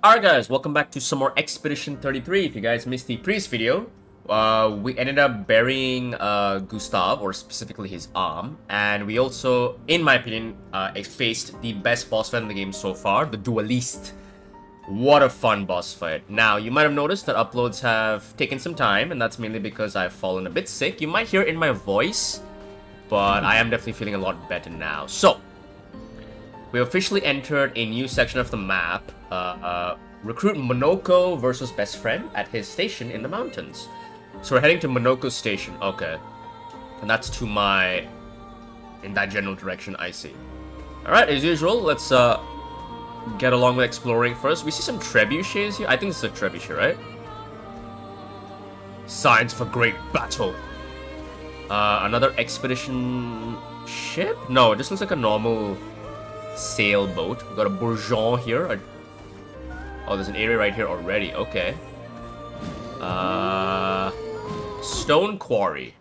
Alright guys, welcome back to some more Expedition 33. If you guys missed the previous video, we ended up burying Gustav, or specifically his arm, and we also, in my opinion, faced the best boss fight in the game so far, the Duelist. What a fun boss fight. Now, you might have noticed that uploads have taken some time, and that's mainly because I've fallen a bit sick. You might hear it in my voice, but I am definitely feeling a lot better now. So, we officially entered a new section of the map. Recruit Monoko versus best friend at his station in the mountains. So we're heading to Monoko's station. Okay. And that's to my... in that general direction, I see. Alright, as usual, let's get along with exploring first. We see some trebuchets here. I think this is a trebuchet, right? Signs of a great battle. Another expedition ship? No, this looks like a normal sailboat. We've got a bourgeon here. Oh, there's an area right here already. Okay. Stone Quarry.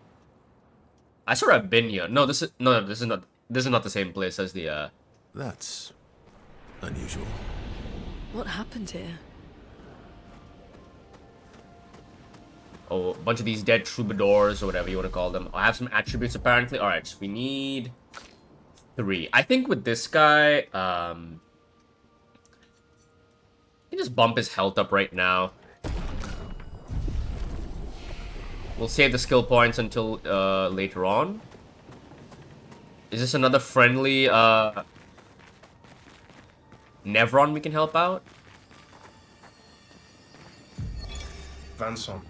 I swear I've been here. No, this is not the same place as the That's unusual. What happened here? Oh, a bunch of these dead troubadours or whatever you want to call them. I have some attributes apparently. All right, so we need 3. I think with this guy, can just bump his health up right now. We'll save the skill points until later on. Is this another friendly Nevron we can help out? Vanson,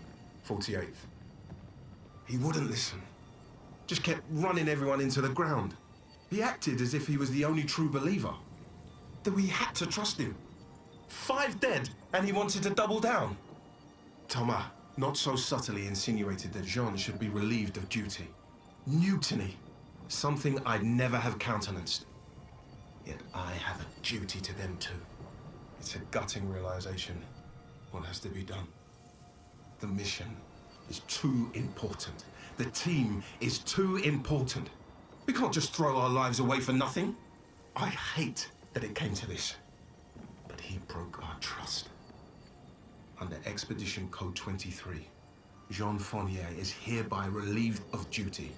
48th. He wouldn't listen. Just kept running everyone into the ground. He acted as if he was the only true believer. That we had to trust him. 5 dead, and he wanted to double down. Thomas not so subtly insinuated that Jean should be relieved of duty. Mutiny. Something I'd never have countenanced. Yet I have a duty to them too. It's a gutting realization. What has to be done? The mission is too important. The team is too important. We can't just throw our lives away for nothing. I hate that it came to this. But he broke our trust. Under Expedition Code 23, Jean Fournier is hereby relieved of duty.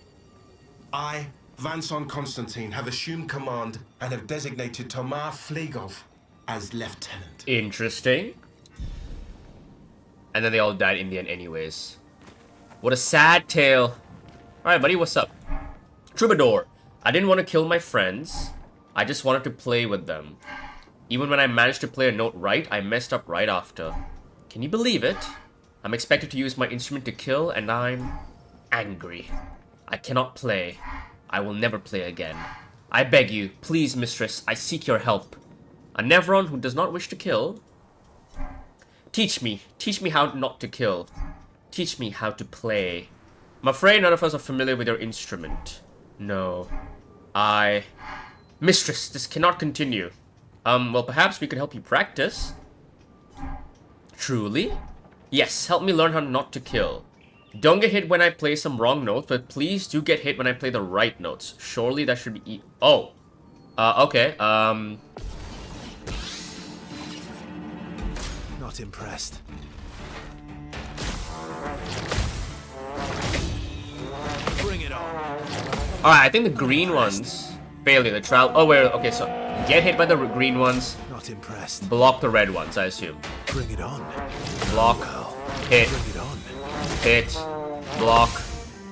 I, Vanson Constantine, have assumed command and have designated Thomas Flegov as lieutenant. Interesting. And then they all died in the end anyways. What a sad tale. Alright, buddy, what's up? Troubadour. I didn't want to kill my friends. I just wanted to play with them. Even when I managed to play a note right, I messed up right after. Can you believe it? I'm expected to use my instrument to kill, and I'm angry. I cannot play. I will never play again. I beg you, please, mistress, I seek your help. A Nevron who does not wish to kill? Teach me how not to kill. Teach me how to play. I'm afraid none of us are familiar with your instrument. No. Mistress, this cannot continue. Well, perhaps we could help you practice. Truly? Yes, help me learn how not to kill. Don't get hit when I play some wrong notes, but please do get hit when I play the right notes. Surely that should be oh. Okay, Not impressed. Bring it on. Alright, I think the green ones. Failure, the trial. Oh, wait, okay, so get hit by the green ones. Not impressed. Block the red ones, I assume. Bring it on. Block. Well, Hit. bring it on. Hit. Block.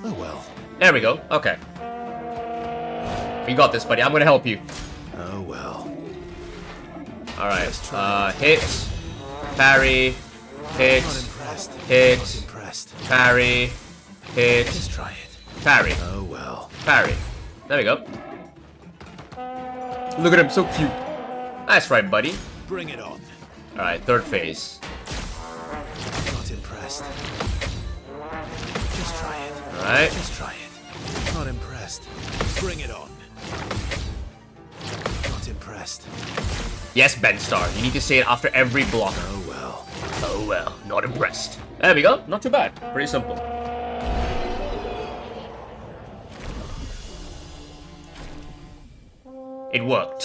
Oh well. There we go. Okay. You got this, buddy. I'm gonna help you. Oh well. Alright. Let's try Hit. Parry. Hit. Not impressed. Hit. Not impressed. Parry. Hit. Let's try it. Parry. Oh well. Parry. There we go. Look at him, so cute. That's right, buddy. Bring it on. Alright, third phase. Not impressed. Just try it. Alright. Just try it. Not impressed. Bring it on. Not impressed. Yes, Ben Star. You need to say it after every block. Oh well. Oh well, not impressed. There we go. Not too bad. Pretty simple. It worked.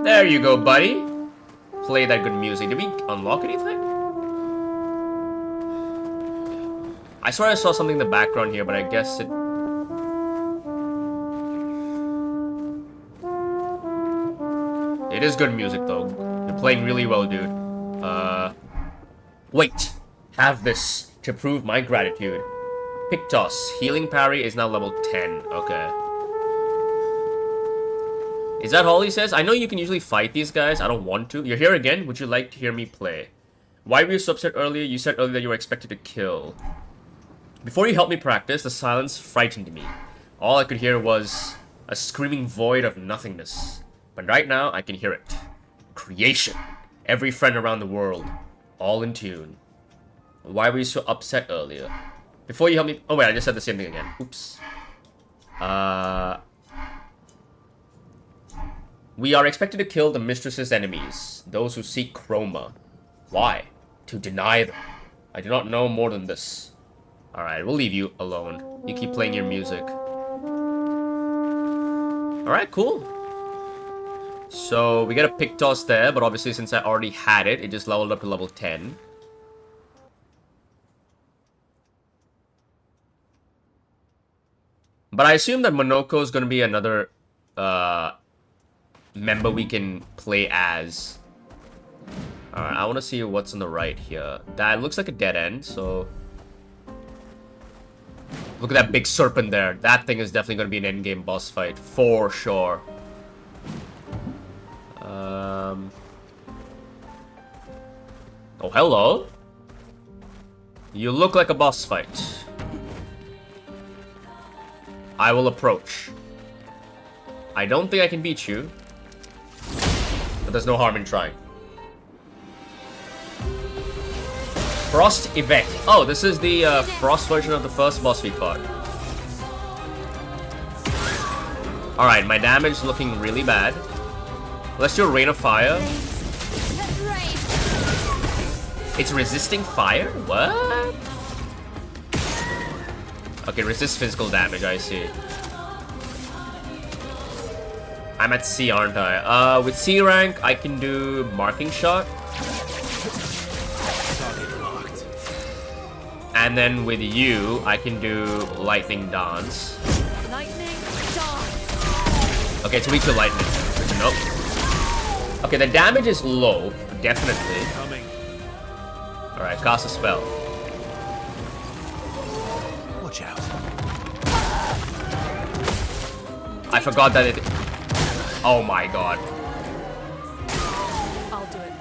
There you go, buddy. Play that good music. Did we unlock anything? I swear I saw something in the background here, but I guess it... It is good music, though. You're playing really well, dude. Wait. Have this to prove my gratitude. Pictos. Healing parry is now level 10. Okay. Is that all he says? I know you can usually fight these guys. I don't want to. You're here again? Would you like to hear me play? Why were you so upset earlier? You said earlier that you were expected to kill. Before you helped me practice, the silence frightened me. All I could hear was a screaming void of nothingness. But right now, I can hear it. Creation. Every friend around the world. All in tune. Why were you so upset earlier? Before you helped me... Oh wait, I just said the same thing again. Oops. We are expected to kill the mistress's enemies. Those who seek Chroma. Why? To deny them. I do not know more than this. Alright, we'll leave you alone. You keep playing your music. Alright, cool. So, we got a Pictos there, but obviously since I already had it, it just leveled up to level 10. But I assume that Monoko is going to be another member we can play as. Alright, I want to see what's on the right here. That looks like a dead end, so... Look at that big serpent there. That thing is definitely going to be an endgame boss fight, for sure. Oh, hello. You look like a boss fight. I will approach. I don't think I can beat you. But there's no harm in trying. Frost Event. Oh, this is the Frost version of the first boss we fought. Alright, my damage is looking really bad. Let's do a Rain of Fire. It's resisting fire? What? Okay, resist physical damage, I see. I'm at C, aren't I? With C rank, I can do Marking Shot. And then with you, I can do Lightning Dance. Lightning dance. Okay, it's weak to lightning. Nope. Okay, the damage is low, definitely. Alright, cast a spell. Watch out. I forgot that it... Oh my god. I'll do it.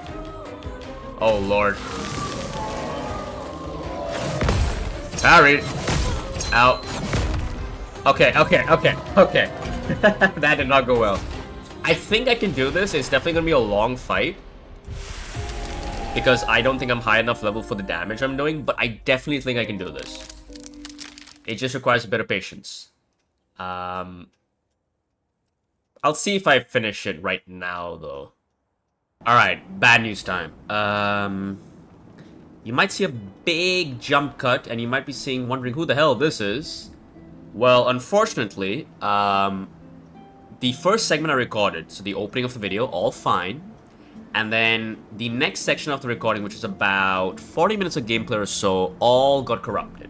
Oh lord. Parried. Out. Okay. That did not go well. I think I can do this. It's definitely gonna be a long fight. Because I don't think I'm high enough level for the damage I'm doing, but I definitely think I can do this. It just requires a bit of patience. I'll see if I finish it right now, though. Alright, bad news time. You might see a big jump cut, and you might be wondering who the hell this is. Well, unfortunately, the first segment I recorded, so the opening of the video, all fine. And then the next section of the recording, which is about 40 minutes of gameplay or so, all got corrupted.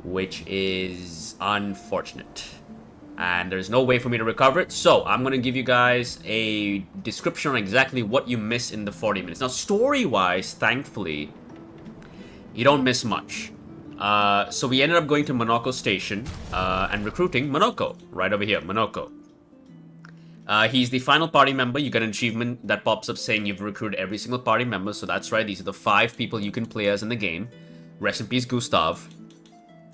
Which is unfortunate. And there's no way for me to recover it, so I'm going to give you guys a description on exactly what you miss in the 40 minutes. Now, story-wise, thankfully, you don't miss much. So we ended up going to Monoko Station and recruiting Monoko, right over here, Monoko. He's the final party member. You get an achievement that pops up saying you've recruited every single party member, so that's right, these are the 5 people you can play as in the game. Rest in peace, Gustav.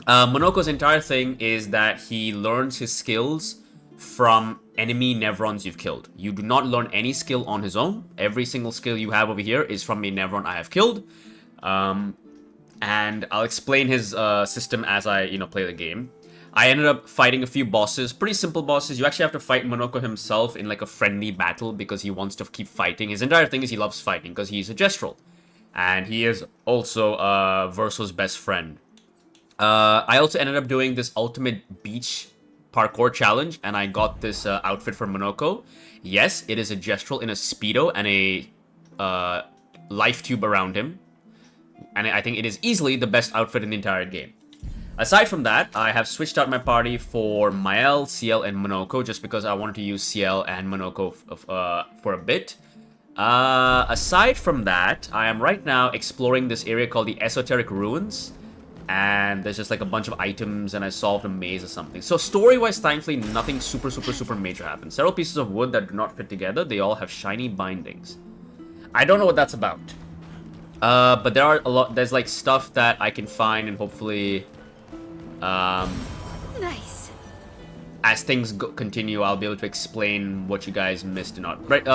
Monoko's entire thing is that he learns his skills from enemy Nevrons you've killed. You do not learn any skill on his own. Every single skill you have over here is from a Nevron I have killed. And I'll explain his system as I, play the game. I ended up fighting a few bosses, pretty simple bosses. You actually have to fight Monoko himself in like a friendly battle because he wants to keep fighting. His entire thing is he loves fighting because he's a Gestrel. And he is also Verso's best friend. I also ended up doing this ultimate beach parkour challenge, and I got this outfit for Monoko. Yes, it is a Gestural in a Speedo and a life tube around him. And I think it is easily the best outfit in the entire game. Aside from that, I have switched out my party for Mael, CL, and Monoko, just because I wanted to use CL and Monoko for a bit. Aside from that, I am right now exploring this area called the Esoteric Ruins. And there's just like a bunch of items, and I solved a maze or something. So story-wise, thankfully, nothing super major happened. Several pieces of wood that do not fit together. They all have shiny bindings. I don't know what that's about. But there are a lot. There's like stuff that I can find, and hopefully, Nice. as things continue, I'll be able to explain what you guys missed or not. Right.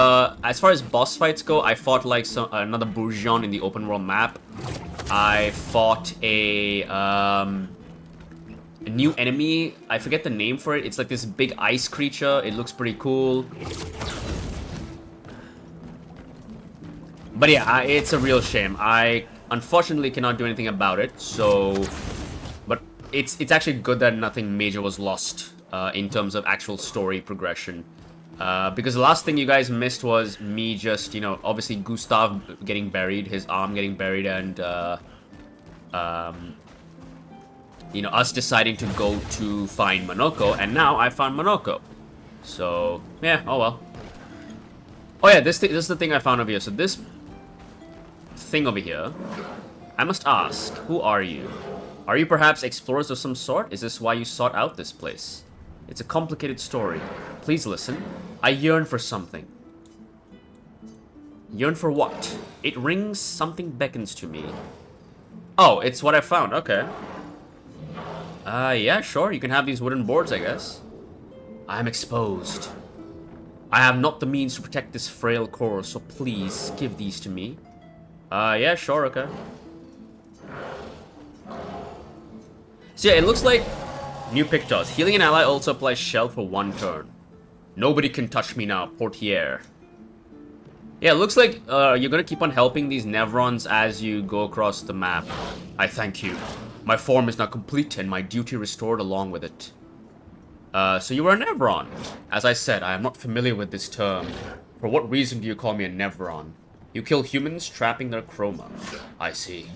As far as boss fights go, I fought like another Bourgeon in the open world map. I fought a new enemy. I forget the name for it. It's like this big ice creature. It looks pretty cool. But yeah, it's a real shame. I unfortunately cannot do anything about it. So, but it's actually good that nothing major was lost in terms of actual story progression. Because the last thing you guys missed was me just, you know, obviously Gustav getting buried, his arm getting buried, and you know, us deciding to go to find Monoko, and now I found Monoko. So yeah, oh well. Oh yeah, this is the thing I found over here. So this thing over here, I must ask, who are you? Are you perhaps explorers of some sort? Is this why you sought out this place? It's a complicated story. Please listen. I yearn for something. Yearn for what? It rings, something beckons to me. Oh, it's what I found. Okay. Yeah, sure. You can have these wooden boards, I guess. I am exposed. I have not the means to protect this frail core, so please give these to me. Yeah, sure, okay. So yeah, it looks like new pictures. Healing an ally also applies shell for 1 turn. Nobody can touch me now, Portiere. Yeah, it looks like you're gonna keep on helping these Nevrons as you go across the map. I thank you. My form is now complete and my duty restored along with it. So you were a Nevron. As I said, I am not familiar with this term. For what reason do you call me a Nevron? You kill humans, trapping their chroma. I see.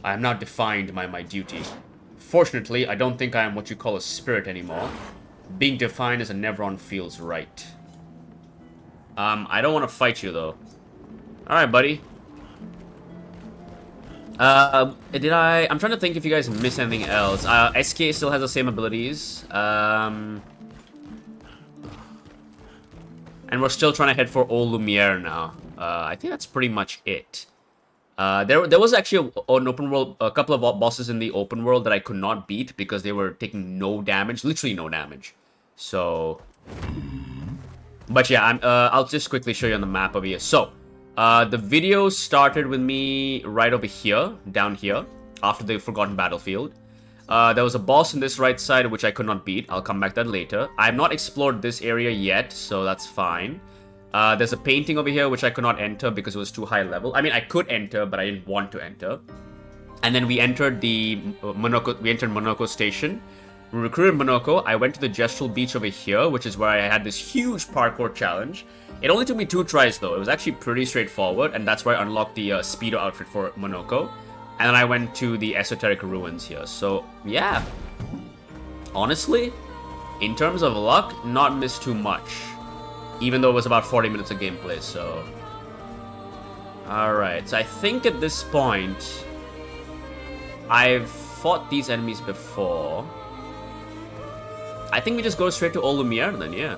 I am now defined by my duty. Fortunately, I don't think I am what you call a spirit anymore. Being defined as a Nevron feels right. I don't want to fight you, though. Alright, buddy. I'm trying to think if you guys missed anything else. SK still has the same abilities. And we're still trying to head for Old Lumière now. I think that's pretty much it. There was actually an open world, a couple of bosses in the open world that I could not beat because they were taking no damage, literally no damage. So, but yeah, I'll just quickly show you on the map over here. So, the video started with me right over here, down here, after the Forgotten Battlefield. There was a boss in this right side which I could not beat. I'll come back to that later. I have not explored this area yet, so that's fine. There's a painting over here which I could not enter because it was too high level. I mean, I could enter, but I didn't want to enter. And then we entered the Monoko Station. We recruited Monoko. I went to the Gestural Beach over here, which is where I had this huge parkour challenge. It only took me 2 tries though. It was actually pretty straightforward, and that's where I unlocked the Speedo outfit for Monoko. And then I went to the Esoteric Ruins here. So, yeah. Honestly, in terms of luck, not missed too much. Even though it was about 40 minutes of gameplay, so... Alright, so I think at this point... I've fought these enemies before. I think we just go straight to Old Lumière then, yeah.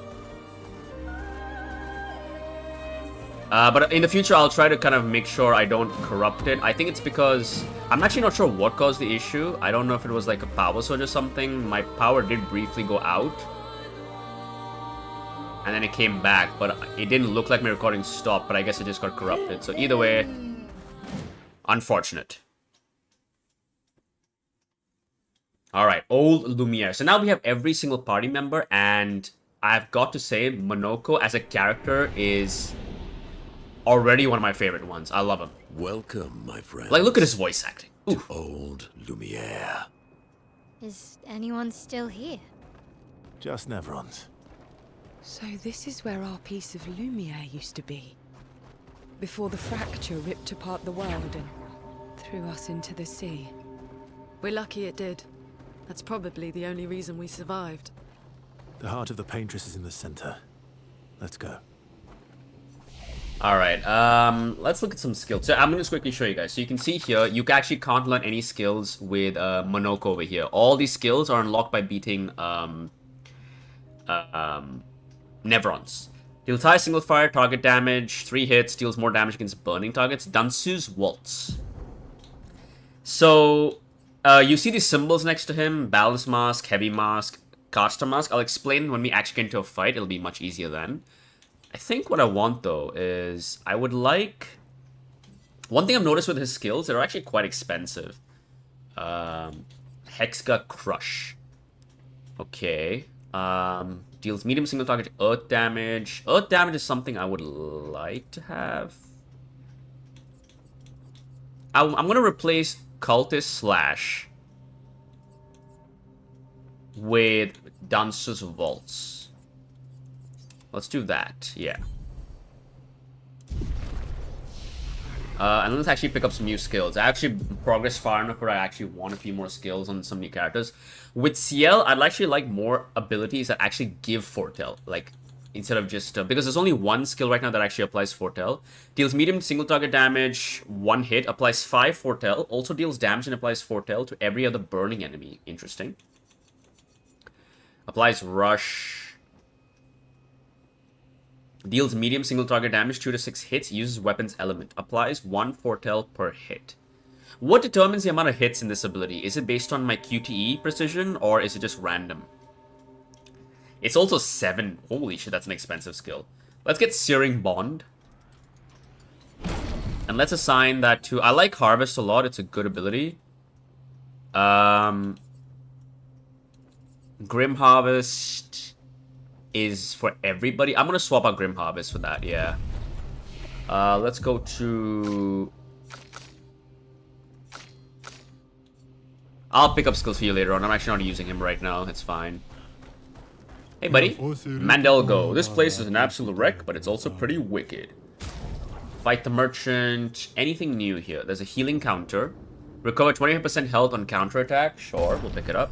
But in the future, I'll try to kind of make sure I don't corrupt it. I think it's because... I'm actually not sure what caused the issue. I don't know if it was like a power surge or something. My power did briefly go out. And then it came back, but it didn't look like my recording stopped, but I guess it just got corrupted. So either way, unfortunate. Alright, Old Lumière. So now we have every single party member, and I've got to say, Monoko as a character is already one of my favorite ones. I love him. Welcome, my friend. Like, look at his voice acting. Ooh. To Old Lumière. Is anyone still here? Just Nevrons. So this is where our piece of Lumière used to be. Before the fracture ripped apart the world and threw us into the sea. We're lucky it did. That's probably the only reason we survived. The heart of the Paintress is in the center. Let's go. Alright, let's look at some skills. So I'm going to just quickly show you guys. So you can see here, you actually can't learn any skills with Monoko over here. All these skills are unlocked by beating Nevrons. Deals high single fire, target damage, 3 hits, deals more damage against burning targets. Dansu's Waltz. So, you see these symbols next to him, Balance Mask, Heavy Mask, Caster Mask. I'll explain when we actually get into a fight, it'll be much easier then. I think what I want, though, is I would like... One thing I've noticed with his skills, they're actually quite expensive. Hexga Crush. Okay. Deals medium single target earth damage. Earth damage is something I would like to have. I'm going to replace Cultist Slash with Dancer's Waltz. Let's do that, yeah. And let's actually pick up some new skills. I actually progressed far enough where I actually want a few more skills on some new characters. With CL, I'd actually like more abilities that actually give Foretell. Like, instead of just... because there's only one skill right now that actually applies Foretell. Deals medium single target damage, 1 hit, applies 5 Foretell. Also deals damage and applies Foretell to every other burning enemy. Interesting. Applies Rush... Deals medium single target damage, 2 to 6 hits, uses weapons element. Applies 1 Foretell per hit. What determines the amount of hits in this ability? Is it based on my QTE precision, or is it just random? It's also 7. Holy shit, that's an expensive skill. Let's get Searing Bond. And let's assign that to... I like Harvest a lot, it's a good ability. Grim Harvest... is for everybody. I'm gonna swap out Grim Harvest for that, yeah. Let's go to... I'll pick up skills for you later on. I'm actually not using him right now. It's fine. Hey, buddy. Mandelgo. This place is an absolute wreck, but it's also pretty wicked. Fight the Merchant. Anything new here? There's a healing counter. Recover 25% health on counterattack. Sure, we'll pick it up.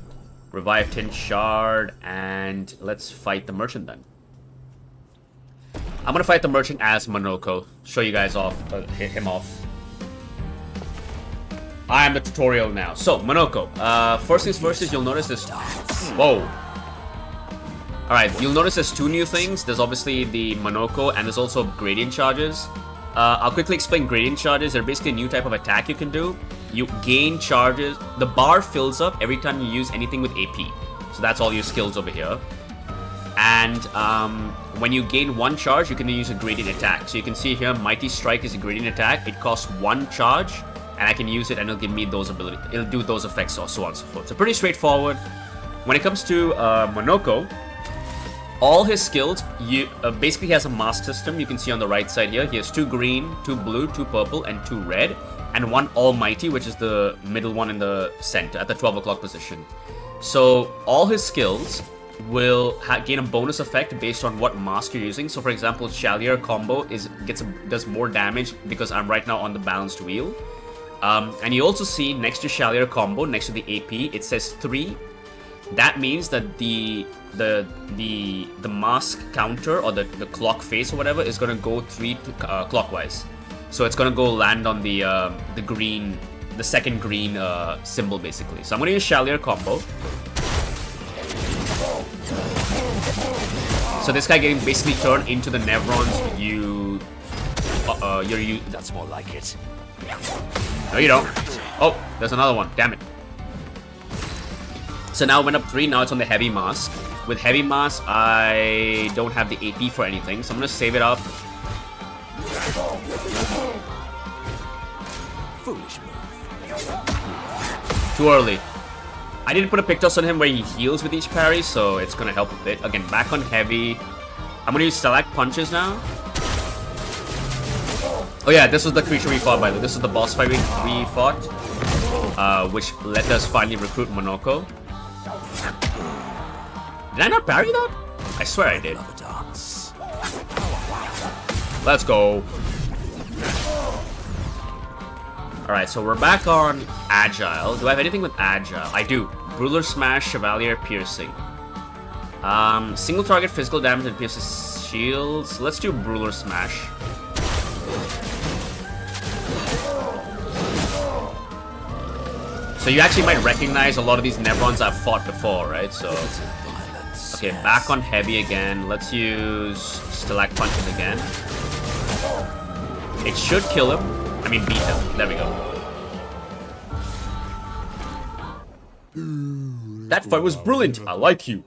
Revive Tin Shard, and let's fight the Merchant then. I'm gonna fight the Merchant as Monoko. Show you guys off, hit him off. I am the tutorial now. So, Monoko. First things first is you'll notice this... Whoa. Alright, you'll notice there's 2 new things. There's obviously the Monoko, and there's also Gradient Charges. I'll quickly explain Gradient Charges. They're basically a new type of attack you can do. You gain charges. The bar fills up every time you use anything with AP. So that's all your skills over here. And when you gain 1 charge, you can use a gradient attack. So you can see here, Mighty Strike is a gradient attack. It costs 1 charge, and I can use it, and it'll give me those abilities. It'll do those effects, or so on and so forth. So pretty straightforward. When it comes to Monoko, all his skills, basically he has a mask system. You can see on the right side here, he has 2 green, 2 blue, 2 purple, and 2 red. And 1 Almighty, which is the middle one in the center, at the 12 o'clock position. So, all his skills will gain a bonus effect based on what mask you're using. So, for example, Chalier combo does more damage because I'm right now on the balanced wheel. And you also see next to Chalier combo, next to the AP, it says 3. That means that the mask counter, or the clock face or whatever, is going to go 3 clockwise. So it's gonna go land on the green, the second green symbol basically. So I'm gonna use Chalier combo. So this guy getting basically turned into the Nevrons. You. That's more like it. No, you don't. Oh, there's another one. Damn it. So now it went up 3. Now it's on the Heavy Mask. With Heavy Mask, I don't have the AP for anything, so I'm gonna save it up. Foolish move. Too early. I didn't put a Pictos on him where he heals with each parry, so it's gonna help a bit. Again, back on Heavy. I'm gonna use Select Punches now. Oh yeah, this was the creature we fought, by the way. This is the boss fight we fought, which let us finally recruit Monoko. Did I not parry that? I swear I did. Another dance. Let's go. Alright, so we're back on Agile. Do I have anything with Agile? I do. Ruler Smash, Chevalier, Piercing. Single target physical damage and pierces shields. Let's do Ruler Smash. So you actually might recognize a lot of these Nevrons I've fought before, right? So, okay, back on Heavy again. Let's use Stalak Punches again. It should kill him. I mean, beat him. There we go. That fight was brilliant. I like you.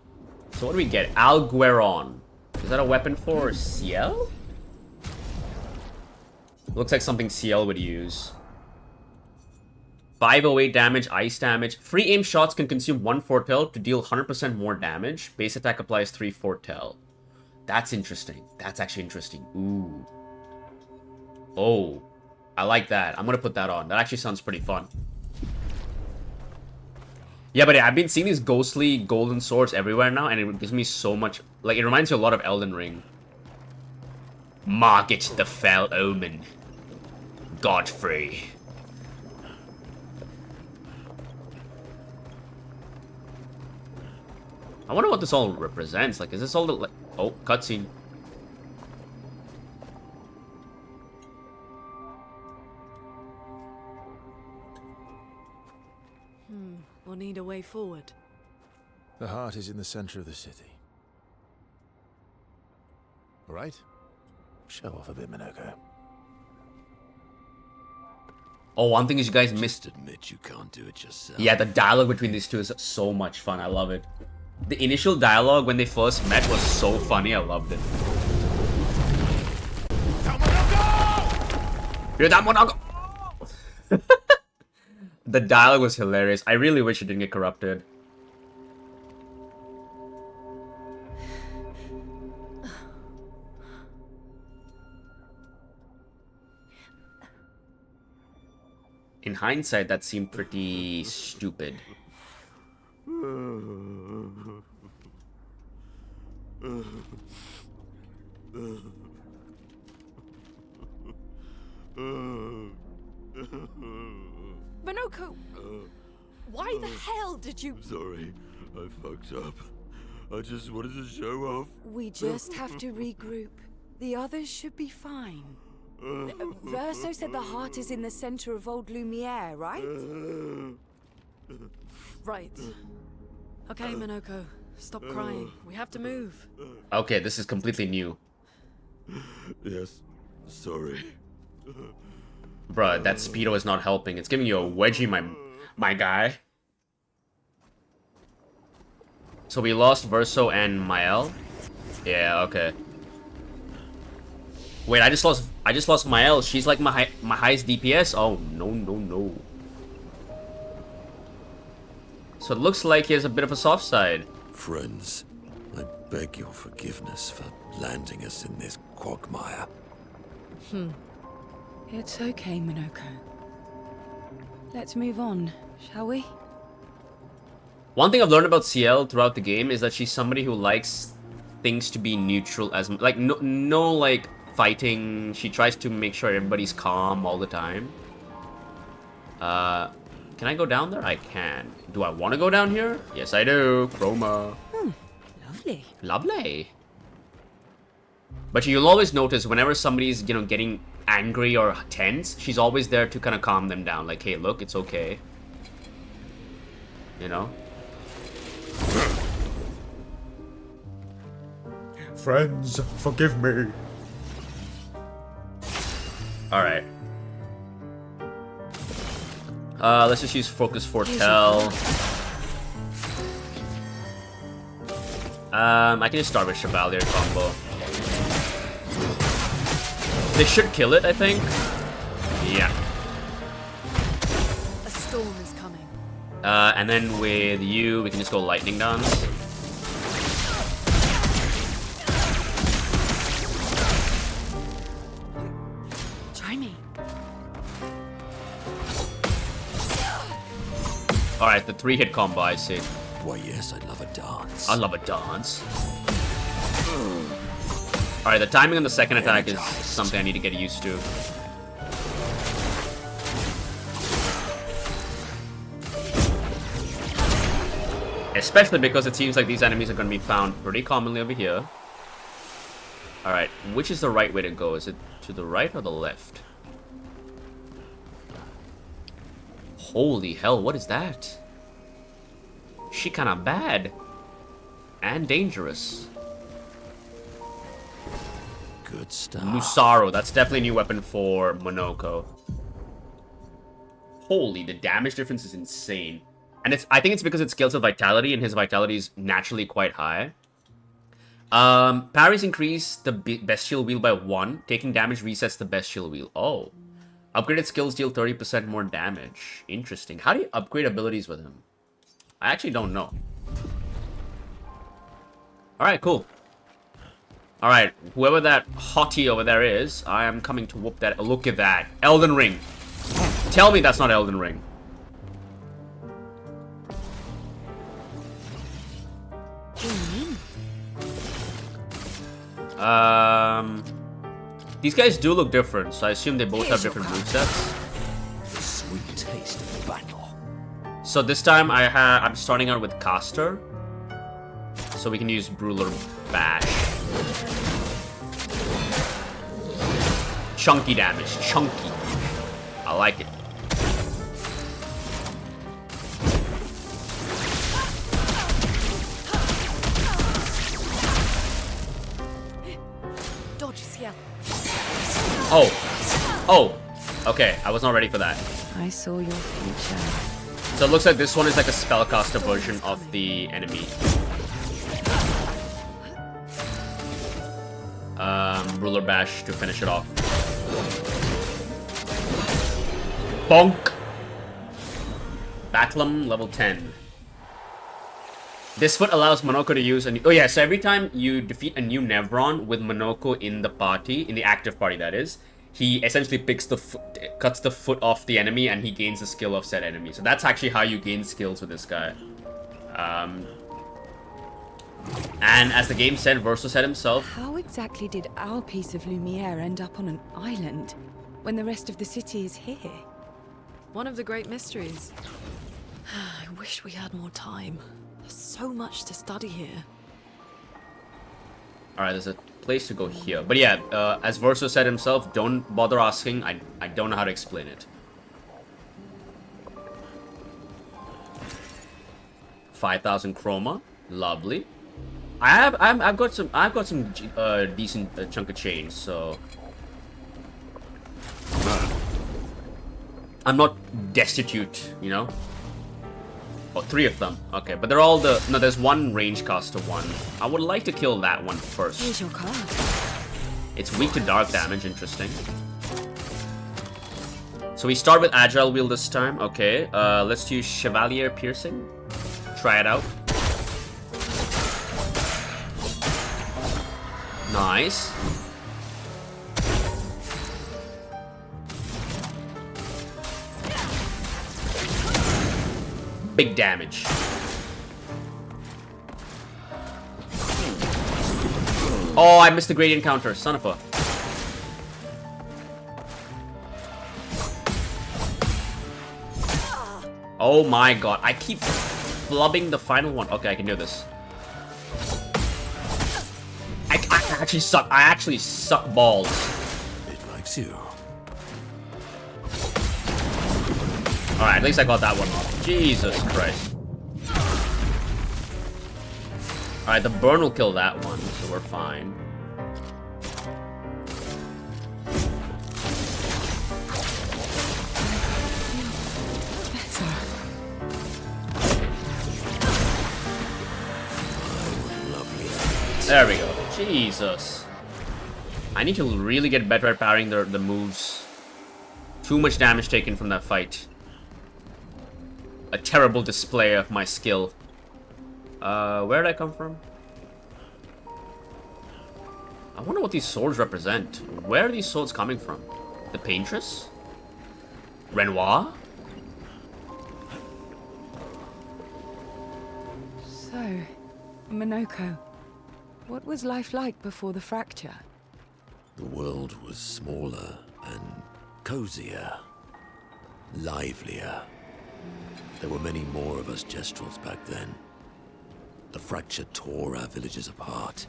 So what do we get? Algueron. Is that a weapon for CL? Looks like something CL would use. 508 damage, ice damage. Free aim shots can consume 1 foretell to deal 100% more damage. Base attack applies 3 foretell. That's interesting. That's actually interesting. Ooh. Oh. I like that. I'm gonna put that on. That actually sounds pretty fun. Yeah, but I've been seeing these ghostly golden swords everywhere now, and it gives me so much... Like, it reminds me a lot of Elden Ring. Margit the Fell Omen. Godfrey. I wonder what this all represents. Like, is this all the... Like, oh, cutscene. We'll need a way forward. The heart is in the center of the city. All right? Show off a bit, Minoko. Oh, one thing is you guys missed... Admit you can't do it yourself. Yeah, the dialogue between these two is so much fun. I love it. The initial dialogue when they first met was so funny. I loved it. The dialogue was hilarious. I really wish it didn't get corrupted. In hindsight, that seemed pretty stupid. Minoko! Why the hell did you... Sorry, I fucked up. I just wanted to show off. We just have to regroup. The others should be fine. Verso said the heart is in the center of old Lumière, right? Right. Okay, Minoko. Stop crying. We have to move. Okay, this is completely new. Yes, sorry. Bruh, that speedo is not helping. It's giving you a wedgie, my guy. So we lost Verso and Mael? Yeah, okay. Wait, I just lost Mael. She's like my highest DPS. Oh, no. So it looks like he has a bit of a soft side. Friends, I beg your forgiveness for landing us in this quagmire. It's okay, Minoko. Let's move on, shall we? One thing I've learned about CL throughout the game is that she's somebody who likes things to be neutral, as like no like fighting. She tries to make sure everybody's calm all the time. Can I go down there? I can. Do I want to go down here? Yes, I do. Chroma. Lovely. Lovely. But you'll always notice whenever somebody's, you know, getting angry or tense, she's always there to kind of calm them down. Like, hey, look, it's okay. You know? Friends, forgive me. Alright. Let's just use Focus Foretell. I can just start with Chevalier combo. They should kill it, I think. Yeah. A storm is coming. And then with you, we can just go Lightning Dance. Try me. Alright, the 3-hit combo, I see. Why, yes, I'd love a dance. I love a dance. Alright, the timing on the second attack is something I need to get used to. Especially because it seems like these enemies are going to be found pretty commonly over here. Alright, which is the right way to go? Is it to the right or the left? Holy hell, what is that? She kinda bad. And dangerous. Good stuff. Musaro, that's definitely a new weapon for Monoko. Holy, the damage difference is insane. And I think it's because it scales with vitality, and his vitality is naturally quite high. Parries increase the bestial wheel by 1. Taking damage resets the bestial wheel. Oh. Upgraded skills deal 30% more damage. Interesting. How do you upgrade abilities with him? I actually don't know. Alright, cool. Alright, whoever that hottie over there is, I am coming to whoop that. Look at that. Elden Ring. Tell me that's not Elden Ring. These guys do look different, so I assume they both have different movesets. The sweet taste of battle. So this time I'm starting out with Caster, so we can use Ruler Bash. Chunky damage, chunky. I like it. Oh. Oh. Okay, I was not ready for that. I saw your future. So it looks like this one is like a spellcaster version of the enemy. Ruler Bash to finish it off. Bonk! Batlum, level 10. This foot allows Monoko to use a new... Oh yeah, so every time you defeat a new Nevron with Monoko in the party, in the active party that is, he essentially picks the cuts the foot off the enemy and he gains the skill of said enemy. So that's actually how you gain skills with this guy. And as the game said, Verso said himself... How exactly did our piece of Lumière end up on an island when the rest of the city is here? One of the great mysteries. I wish we had more time. There's so much to study here. Alright, there's a place to go here. But yeah, as Verso said himself, don't bother asking. I don't know how to explain it. 5,000 chroma. Lovely. I've got some decent chunk of change, so I'm not destitute, you know. Oh, 3 of them. Okay, but they're all the... No, there's one range caster one. I would like to kill that one first. Here's your card. It's weak to dark damage. Interesting. So we start with Agile Wheel this time. Okay, let's use Chevalier Piercing. Try it out. Nice. Big damage. Oh, I missed the gradient counter. Son of a... Oh my god. I keep flubbing the final one. Okay, I can do this. I actually suck. I actually suck balls. It likes you. Alright, at least I got that one off. Jesus Christ. Alright, the burn will kill that one, so we're fine. There we go. Jesus. I need to really get better at parrying the moves. Too much damage taken from that fight. A terrible display of my skill. Where did I come from? I wonder what these swords represent. Where are these swords coming from? The Paintress? Renoir? So, Monoko, what was life like before the fracture? The world was smaller and cozier, livelier. There were many more of us Gestrels back then. The fracture tore our villages apart.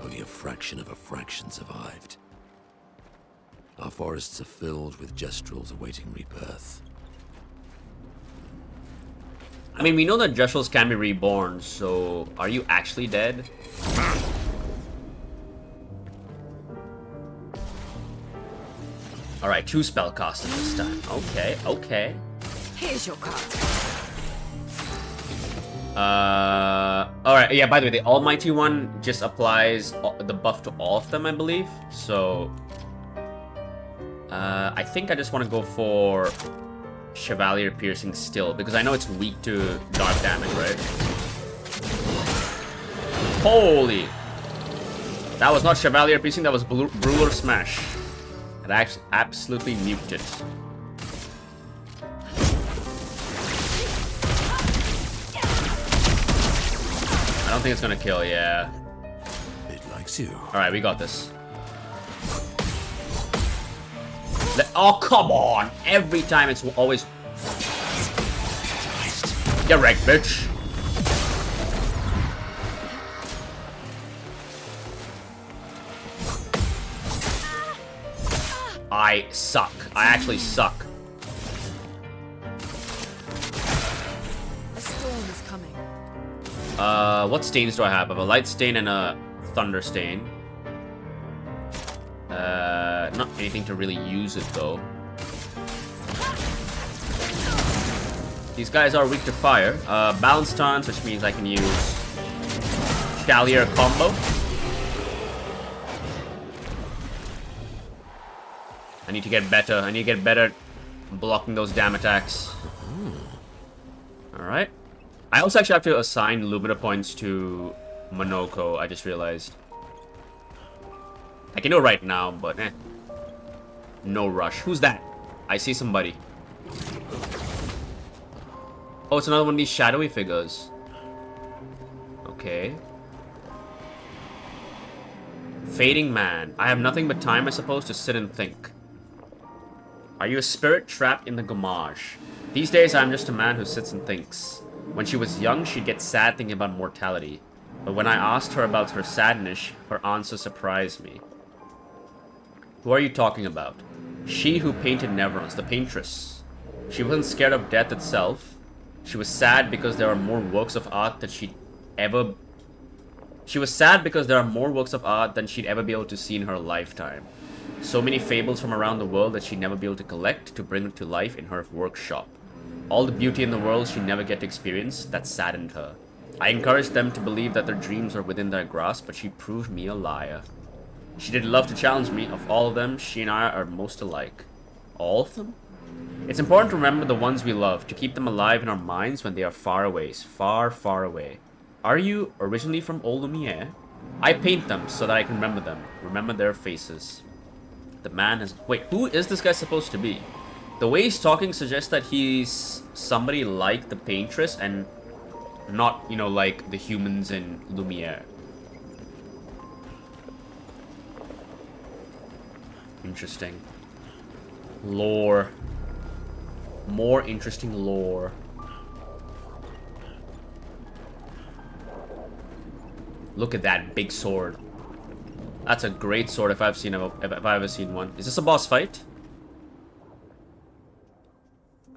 Only a fraction of a fraction survived. Our forests are filled with Gestrels awaiting rebirth. I mean, we know that Gestrels can be reborn, so are you actually dead? Alright, 2 spellcasters this time. Okay, okay. Here's your card. Alright, yeah, by the way, the Almighty one just applies the buff to all of them, I believe. So, I think I just want to go for Chevalier Piercing still, because I know it's weak to dark damage, right? Holy! That was not Chevalier Piercing, that was Brewer Smash. It actually absolutely nuked it. I don't think it's gonna kill, yeah. It likes you. Alright, we got this. Oh, come on! Every time it's always... Get wrecked, bitch! I suck. I actually suck. A storm is coming. What stains do I have? I have a light stain and a thunder stain. Not anything to really use it though. These guys are weak to fire. Balance stance, which means I can use Chevalier combo. I need to get better. I need to get better at blocking those damn attacks. Alright. I also actually have to assign Lumina points to Monoko, I just realized. I can do it right now, but no rush. Who's that? I see somebody. Oh, it's another one of these shadowy figures. Okay. Fading man. I have nothing but time, I suppose, to sit and think. Are you a spirit trapped in the gommage? These days, I'm just a man who sits and thinks. When she was young, she'd get sad thinking about mortality. But when I asked her about her sadness, her answer surprised me. Who are you talking about? She who painted Neverons, the paintress. She wasn't scared of death itself. She was sad because there are more works of art that she'd ever... She was sad because there are more works of art than she'd ever be able to see in her lifetime. So many fables from around the world that she'd never be able to collect to bring to life in her workshop. All the beauty in the world she'd never get to experience, that saddened her. I encouraged them to believe that their dreams are within their grasp, but she proved me a liar. She did love to challenge me. Of all of them, she and I are most alike. All of them? It's important to remember the ones we love, to keep them alive in our minds when they are far away, far, far away. Are you originally from Old Lumière? I paint them so that I can remember them, remember their faces. The man has... Wait, who is this guy supposed to be? The way he's talking suggests that he's somebody like the paintress and not, you know, like the humans in Lumière. Interesting. Lore. More interesting lore. Look at that big sword. That's a great sword if I've ever seen one. Is this a boss fight?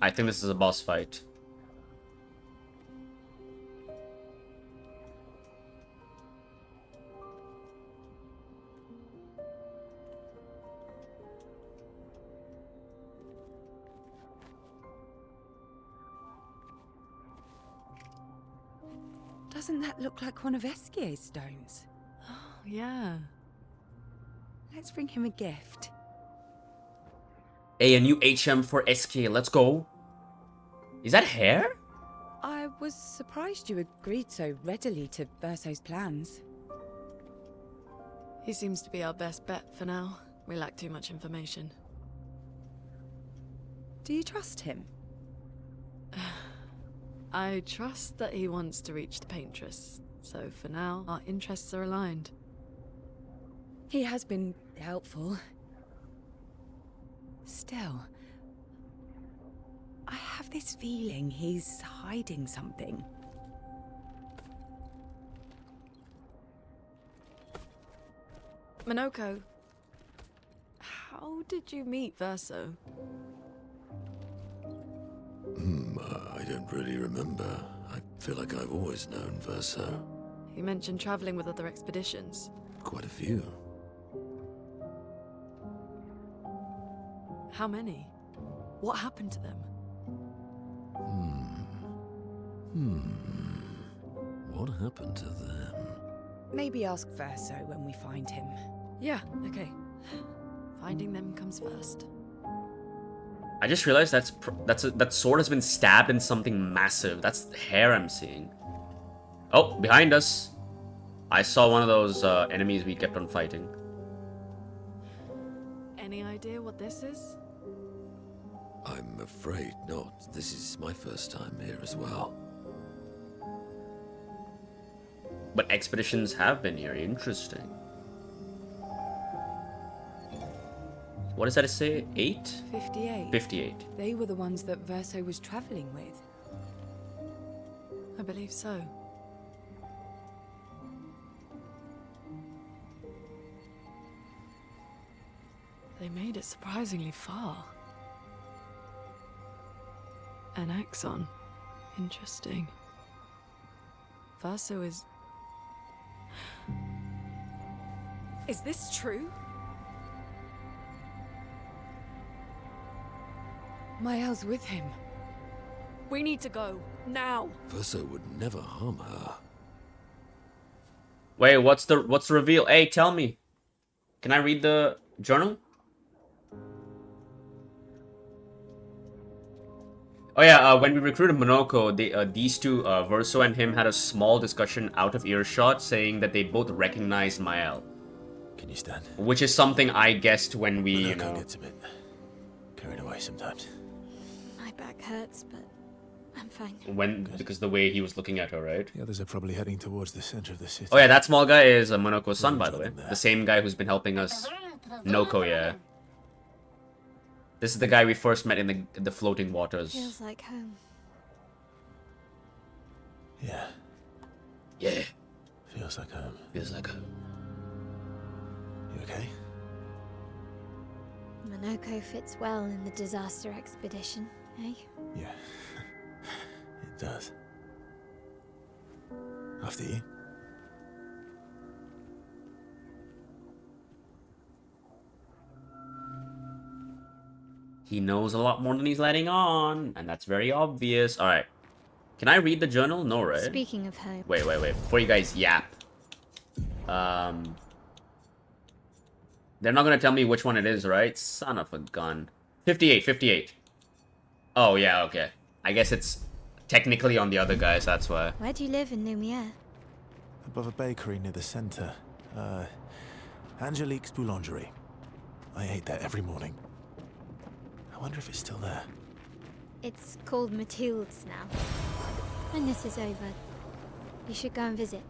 I think this is a boss fight. Doesn't that look like one of Esquier's stones? Yeah. Let's bring him a gift. Hey, a new HM for Esquier. Let's go. Is that hair? I was surprised you agreed so readily to Verso's plans. He seems to be our best bet for now. We lack too much information. Do you trust him? I trust that he wants to reach the Paintress, so for now, our interests are aligned. He has been helpful. Still, I have this feeling he's hiding something. Minoko, how did you meet Verso? I don't really remember. I feel like I've always known Verso. You mentioned traveling with other expeditions. Quite a few. How many? What happened to them? What happened to them? Maybe ask Verso when we find him. Yeah, okay. Finding them comes first. I just realized that sword has been stabbed in something massive. That's the hair I'm seeing. Oh, behind us. I saw one of those enemies we kept on fighting. Any idea what this is? I'm afraid not. This is my first time here as well. But expeditions have been here. Interesting. What does that say? 8? 58. 58. They were the ones that Verso was traveling with. I believe so. They made it surprisingly far. An axon. Interesting. Verso is... Is this true? Mael's with him. We need to go. Now. Verso would never harm her. Wait, what's the reveal? Hey, tell me. Can I read the journal? Oh yeah, when we recruited Minoko, these two, Verso and him, had a small discussion out of earshot, saying that they both recognized Mael. Can you stand? Which is something I guessed when we, you know... gets a bit carried away sometimes. My back hurts, but I'm fine. Because the way he was looking at her, right? The others are probably heading towards the center of the city. Oh yeah, that small guy is Monoko's son, by the way. Join them there. The same guy who's been helping us. Noko, yeah. This is the guy we first met in the floating waters. Feels like home. Yeah, Yeah, feels like home. feels like home. You okay? Minoko fits well in the disaster expedition, eh? Yeah, it does. After you. He knows a lot more than he's letting on, and that's very obvious. All right, can I read the journal? No, right? Speaking of home, Wait. Before you guys yap. They're not gonna tell me which one it is, right? Son of a gun. 58. Oh, yeah, okay. I guess it's technically on the other guys, that's why. where do you live in Lumière? Above a bakery near the center. Angelique's Boulangerie. I ate there every morning. I wonder if it's still there. It's called Mathilde's now. When this is over, you should go and visit.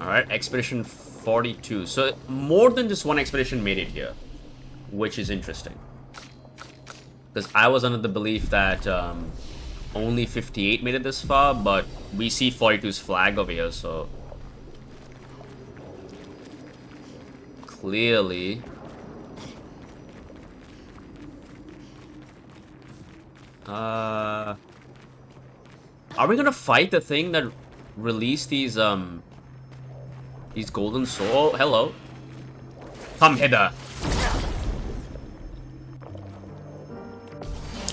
Alright, Expedition 42. So, more than just one expedition made it here. Which is interesting. Because I was under the belief that only 58 made it this far, but we see 42's flag over here, so... Clearly... Are we gonna fight the thing that released these golden souls? Oh, hello. Come hither.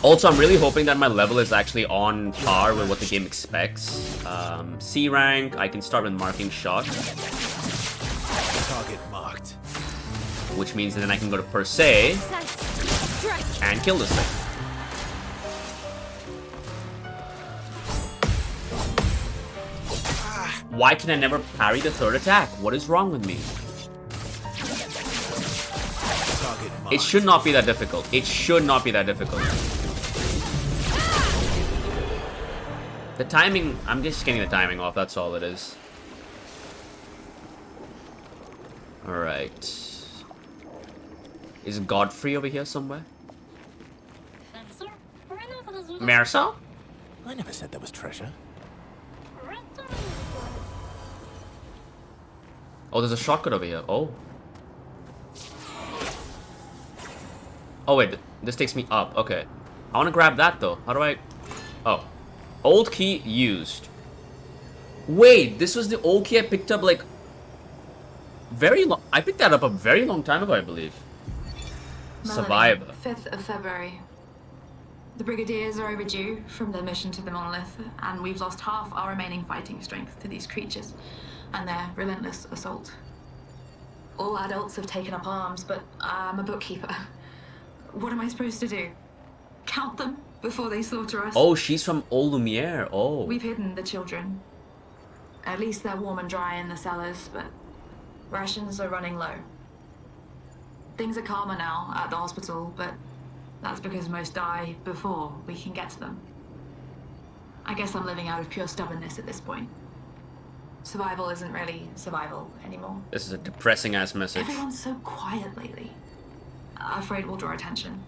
Also, I'm really hoping that my level is actually on par with what the game expects. C rank, I can start with marking shot. Target marked. Which means that then I can go to per se and kill this thing. Why can I never parry the third attack? What is wrong with me? It should not be that difficult. It should not be that difficult. The timing, I'm just getting the timing off, that's all it is. Alright. Is Godfrey over here somewhere? Marcel? I never said there was treasure. Oh, there's a shortcut over here. Oh. Oh, wait. This takes me up. Okay. I want to grab that, though. How do I... Oh. Old key used. Wait, this was the old key I picked up, like... Very long... I picked that up a very long time ago, I believe. Survivor. 5th of February. The Brigadiers are overdue from their mission to the Monolith, and we've lost half our remaining fighting strength to these creatures and their relentless assault. All adults have taken up arms, but I'm a bookkeeper. What am I supposed to do? Count them before they slaughter us? Oh, she's from Old Lumière. Oh. We've hidden the children. At least they're warm and dry in the cellars, but rations are running low. Things are calmer now at the hospital, but that's because most die before we can get to them. I guess I'm living out of pure stubbornness at this point. Survival isn't really survival anymore. This is a depressing ass message. Everyone's so quiet lately. Afraid we'll draw attention.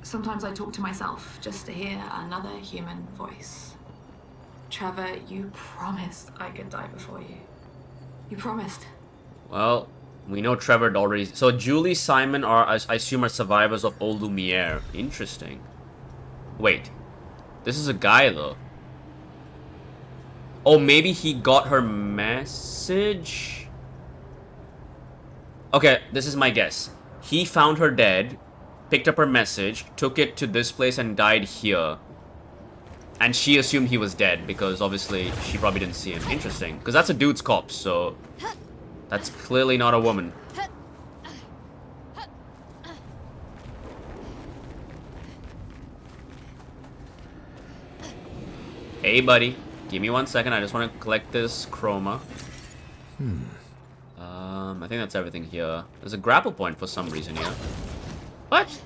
Sometimes I talk to myself just to hear another human voice. Trevor, you promised I could die before you. You promised. Well, we know Trevor already... So Julie, Simon are, I assume, are survivors of Old Lumière. Interesting. Wait. This is a guy, though. Oh, maybe he got her message? Okay, this is my guess. He found her dead, picked up her message, took it to this place and died here. And she assumed he was dead because obviously she probably didn't see him. Interesting. Because that's a dude's corpse, so... That's clearly not a woman. Hey, buddy. Give me 1 second. I just want to collect this chroma. I think that's everything here. There's a grapple point for some reason here. What?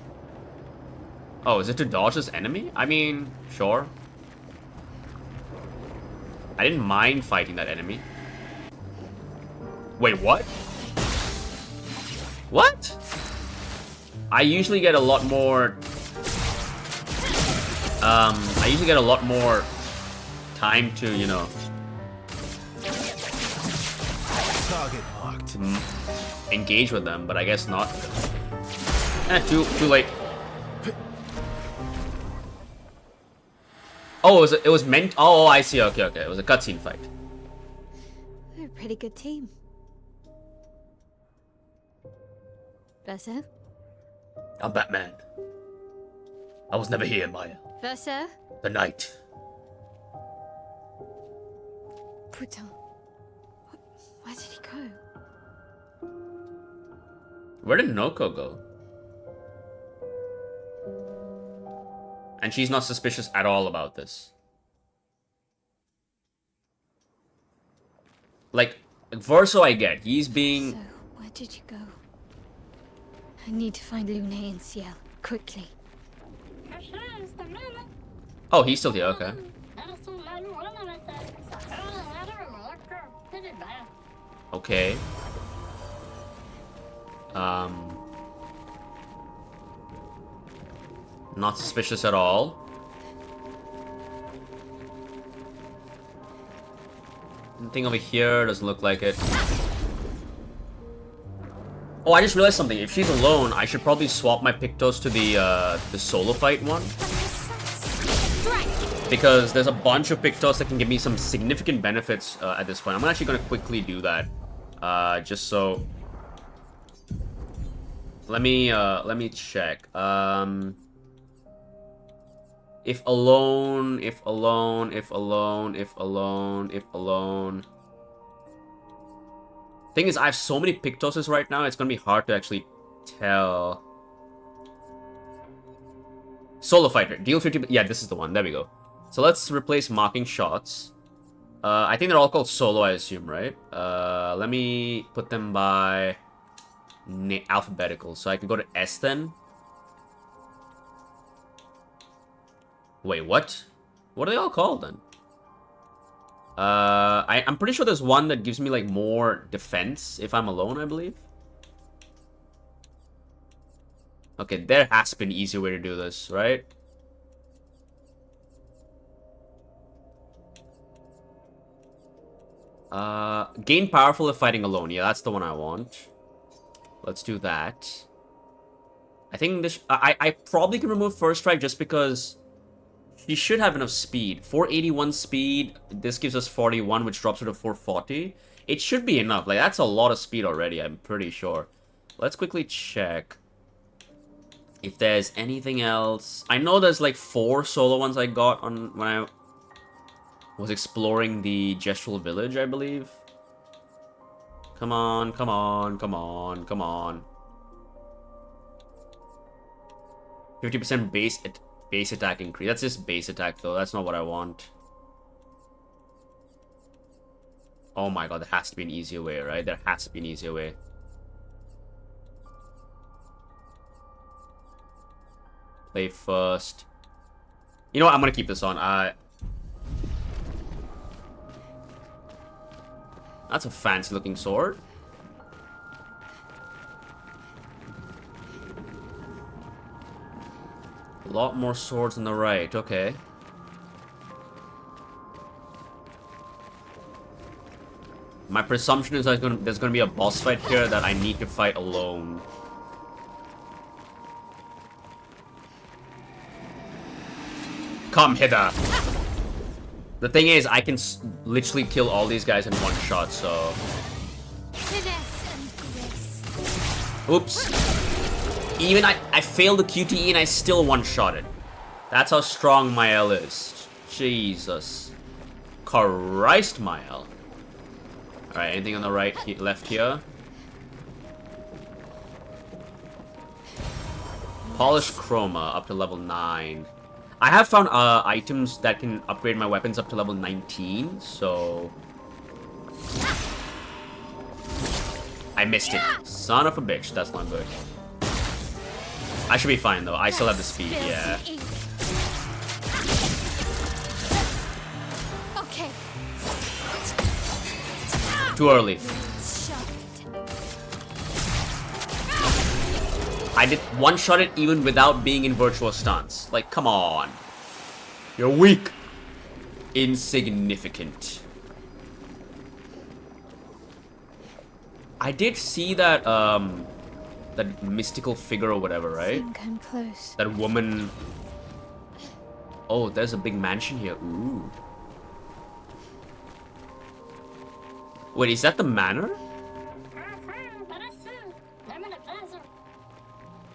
Oh, is it to dodge this enemy? I mean, sure. I didn't mind fighting that enemy. Wait, what? What? I usually get a lot more... I usually get a lot more time to, you know... Target marked. Engage with them, but I guess not. Too late. Oh, it was meant... Oh, I see. Okay. It was a cutscene fight. We're a pretty good team. Verso? I'm Batman. I was never here, Maya. Verso? The night. Putain. Where did he go? Where did Noko go? And she's not suspicious at all about this. Like, Verso I get. He's being... So, where did you go? I need to find Lumière and Ciel, quickly. Oh, he's still here, okay. Okay. Not suspicious at all. Anything over here doesn't look like it. Oh, I just realized something. If she's alone, I should probably swap my Pictos to the solo fight one. Because there's a bunch of Pictos that can give me some significant benefits at this point. I'm actually going to quickly do that. Just so... Let me check. If alone. Thing is, I have so many Pictoses right now, it's gonna be hard to actually tell. Solo fighter, deal 50. Yeah, this is the one. There we go. So let's replace marking shots. I think they're all called solo, I assume, right? Let me put them by alphabetical. So I can go to S then. Wait, what? What are they all called then? I'm pretty sure there's one that gives me like more defense if I'm alone, I believe. Okay, there has to be an easier way to do this, right? Gain powerful if fighting alone. Yeah, that's the one I want. Let's do that. I think this... I probably can remove First Strike just because she should have enough speed. 481 speed. This gives us 41, which drops her to 440. It should be enough. Like, that's a lot of speed already, I'm pretty sure. Let's quickly check if there's anything else. I know there's like 4 solo ones I got on when I was exploring the Gestural Village, I believe. Come on, come on, come on, come on. 50% base attack increase. That's just base attack though. That's not what I want. Oh my god, there has to be an easier way, right? There has to be an easier way. Play first. You know what? I'm gonna keep this on. That's a fancy looking sword. A lot more swords on the right, okay. My presumption is that there's gonna be a boss fight here that I need to fight alone. Come hither. The thing is, I can literally kill all these guys in one shot, so... Oops. Even I failed the QTE and I still one-shot it. That's how strong Mael is. Jesus. Christ, Mael. Alright, anything on the right, left here? Polished Chroma, up to level 9. I have found items that can upgrade my weapons up to level 19, so... I missed it. Son of a bitch, that's not good. I should be fine though, I still have the speed, yeah. Okay. Too early. I did one-shot it even without being in virtual stance. Like, come on. You're weak. Insignificant. I did see that, that mystical figure or whatever, right? I'm close. That woman... Oh, there's a big mansion here. Ooh. Wait, is that the manor?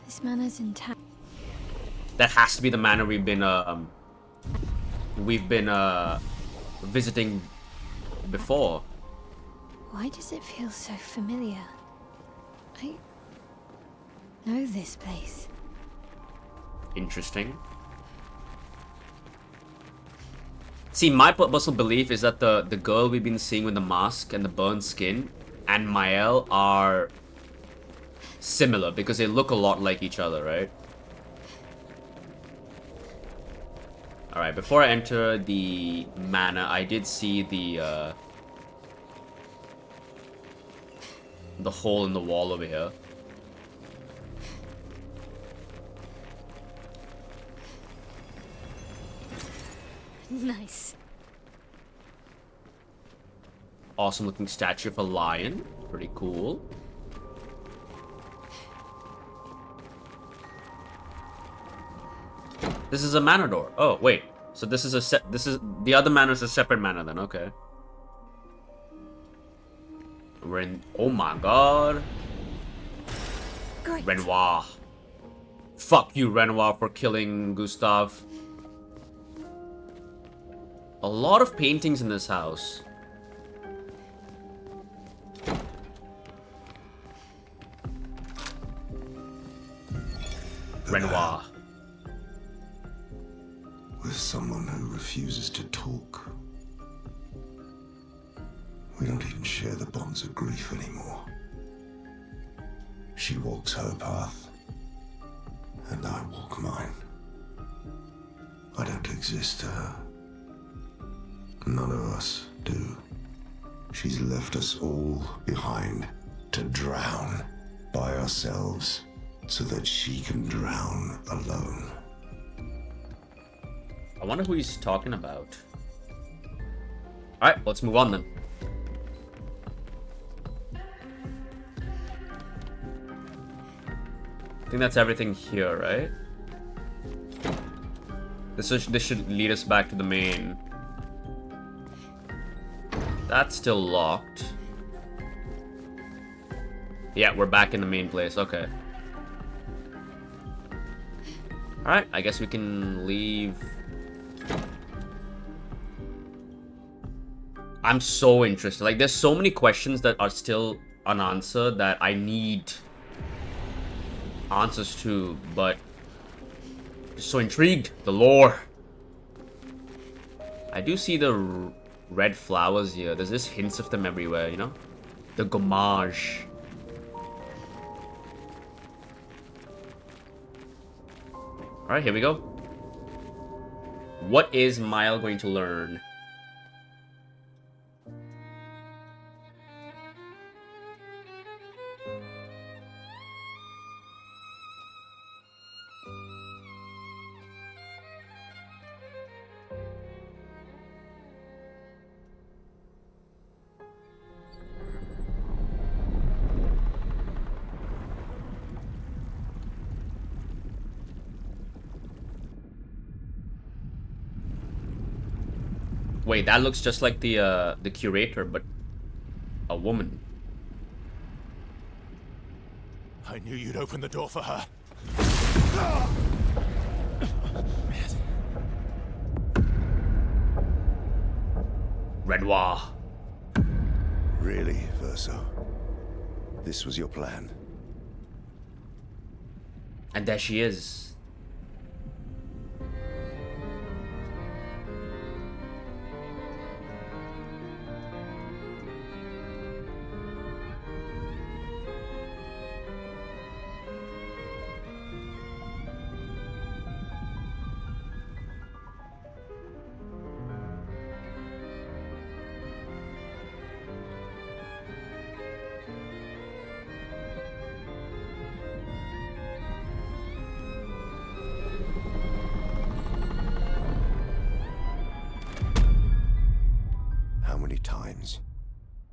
This manor's intact. That has to be the manor we've been visiting before. Why does it feel so familiar? I know this place. Interesting. See, my personal belief is that the girl we've been seeing with the mask and the burned skin and Mael are similar because they look a lot like each other, right? Alright, before I enter the manor, I did see the hole in the wall over here. Nice. Awesome looking statue of a lion. Pretty cool. This is a manor door. Oh, wait. So this is the other manor is a separate manor then, okay. We're in, oh my god. Great. Renoir. Fuck you, Renoir, for killing Gustav. A lot of paintings in this house. Renoir. With someone who refuses to talk. We don't even share the bonds of grief anymore. She She walks her path, and I walk mine. I don't exist to her. None of us do. She's left us all behind to drown by ourselves so that she can drown alone. I wonder who he's talking about. Alright, let's move on then. I think that's everything here, right? This should lead us back to the main. That's still locked. Yeah, we're back in the main place. Okay. Alright, I guess we can leave. I'm so interested. Like, there's so many questions that are still unanswered that I need answers to, but just so intrigued. The lore. I do see the red flowers here. There's just hints of them everywhere, you know? The gommage. Alright, here we go. What is Mile going to learn? Wait, that looks just like the curator, but a woman. I knew you'd open the door for her. Renoir. Really, Verso? This was your plan? And there she is.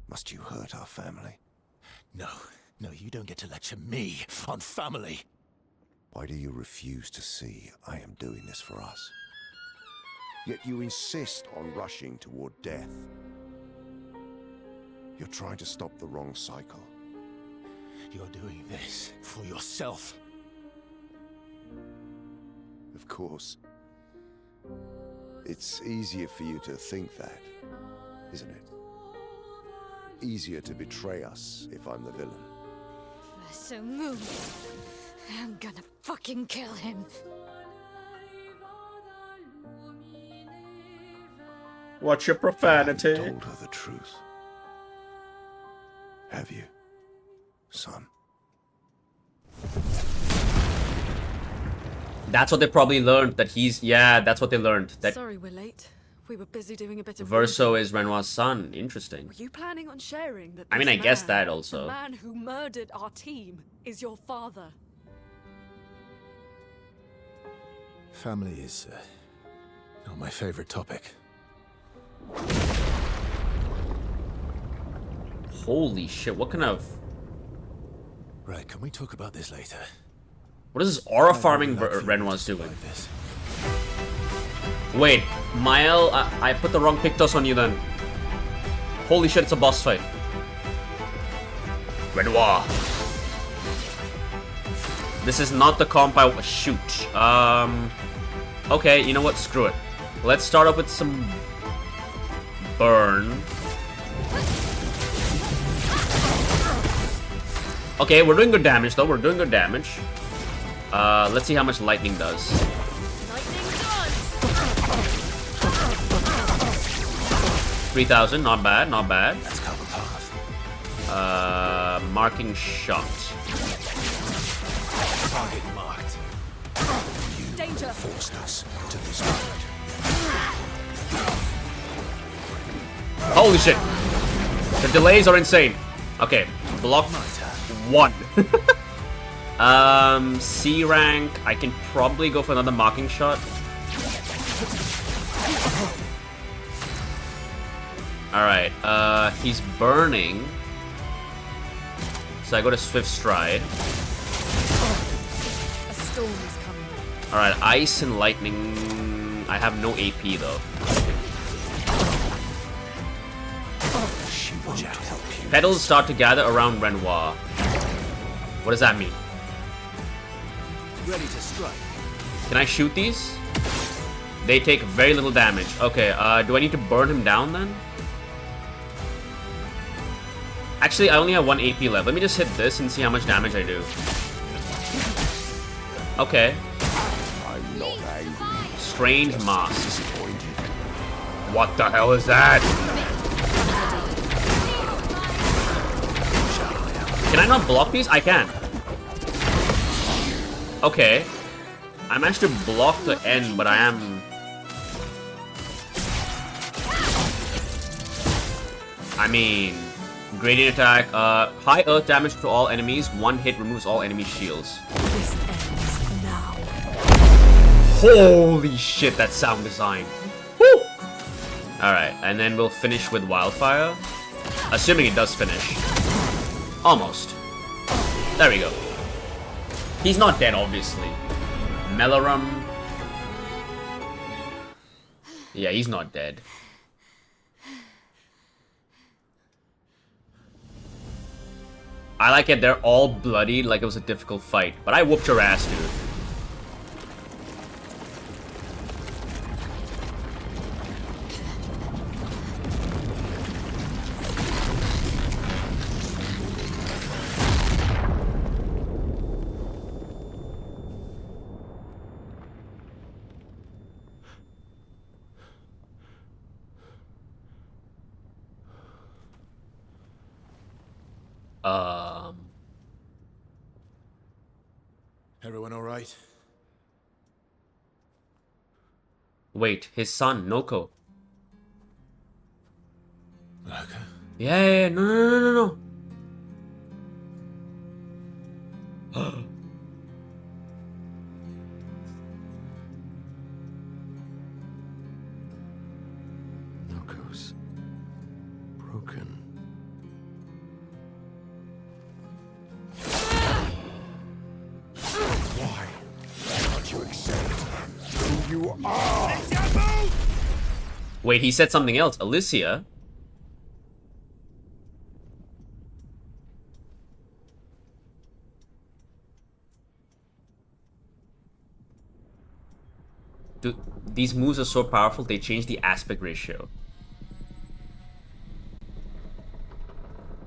Must you hurt our family? No, you don't get to lecture me on family. Why do you refuse to see I am doing this for us? Yet you insist on rushing toward death. You're trying to stop the wrong cycle. You're doing this for yourself. Of course. It's easier for you to think that, isn't it? Easier to betray us if I'm the villain. So move. I'm gonna fucking kill him. Watch your profanity. You haven't told her the truth. Have you, son? That's what they probably learned, that he's... Yeah, that's what they learned. That Sorry we're late. We were busy doing a bit of... Verso is Renoir's son. Interesting. Were you planning on sharing that? I mean, I guess that also. The man who murdered our team is your father. Family is not my favorite topic. Holy shit, what kind of... Right, can we talk about this later? What is this aura farming Renoir's doing? Wait, Mile, I put the wrong Pictos on you then. Holy shit, it's a boss fight. Renoir. This is not the comp I... Shoot. Okay, you know what? Screw it. Let's start up with some... burn. Okay, we're doing good damage though. We're doing good damage. Let's see how much lightning does. 3,000, not bad, not bad. That's cover path. Marking shot. Target marked. Danger! Forced us to this moment. Holy shit! The delays are insane. Okay, block 1. C rank. I can probably go for another marking shot. Alright, he's burning. So I go to Swift Stride. A storm is coming. Alright, Ice and Lightning. I have no AP though. She won't help you. Petals start to gather around Renoir. What does that mean? Ready to strike. Can I shoot these? They take very little damage. Okay, do I need to burn him down then? Actually, I only have 1 AP left. Let me just hit this and see how much damage I do. Okay. I'm not angry. Strange mask. What the hell is that? Can I not block these? I can. Okay. I managed to block the end, but I am... I mean... Gradient attack, high earth damage to all enemies, 1 hit removes all enemy shields. This ends now. Holy shit, that sound design. Woo! Alright, and then we'll finish with Wildfire. Assuming it does finish. Almost. There we go. He's not dead, obviously. Melarum. Yeah, he's not dead. I like it, they're all bloodied like it was a difficult fight. But I whooped your ass, dude. Everyone all right? Wait, his son, Noko. Okay. Yeah, no. Noko's broken. Why can't you accept who you are? Wait, he said something else. Alicia? Dude, these moves are so powerful, they change the aspect ratio.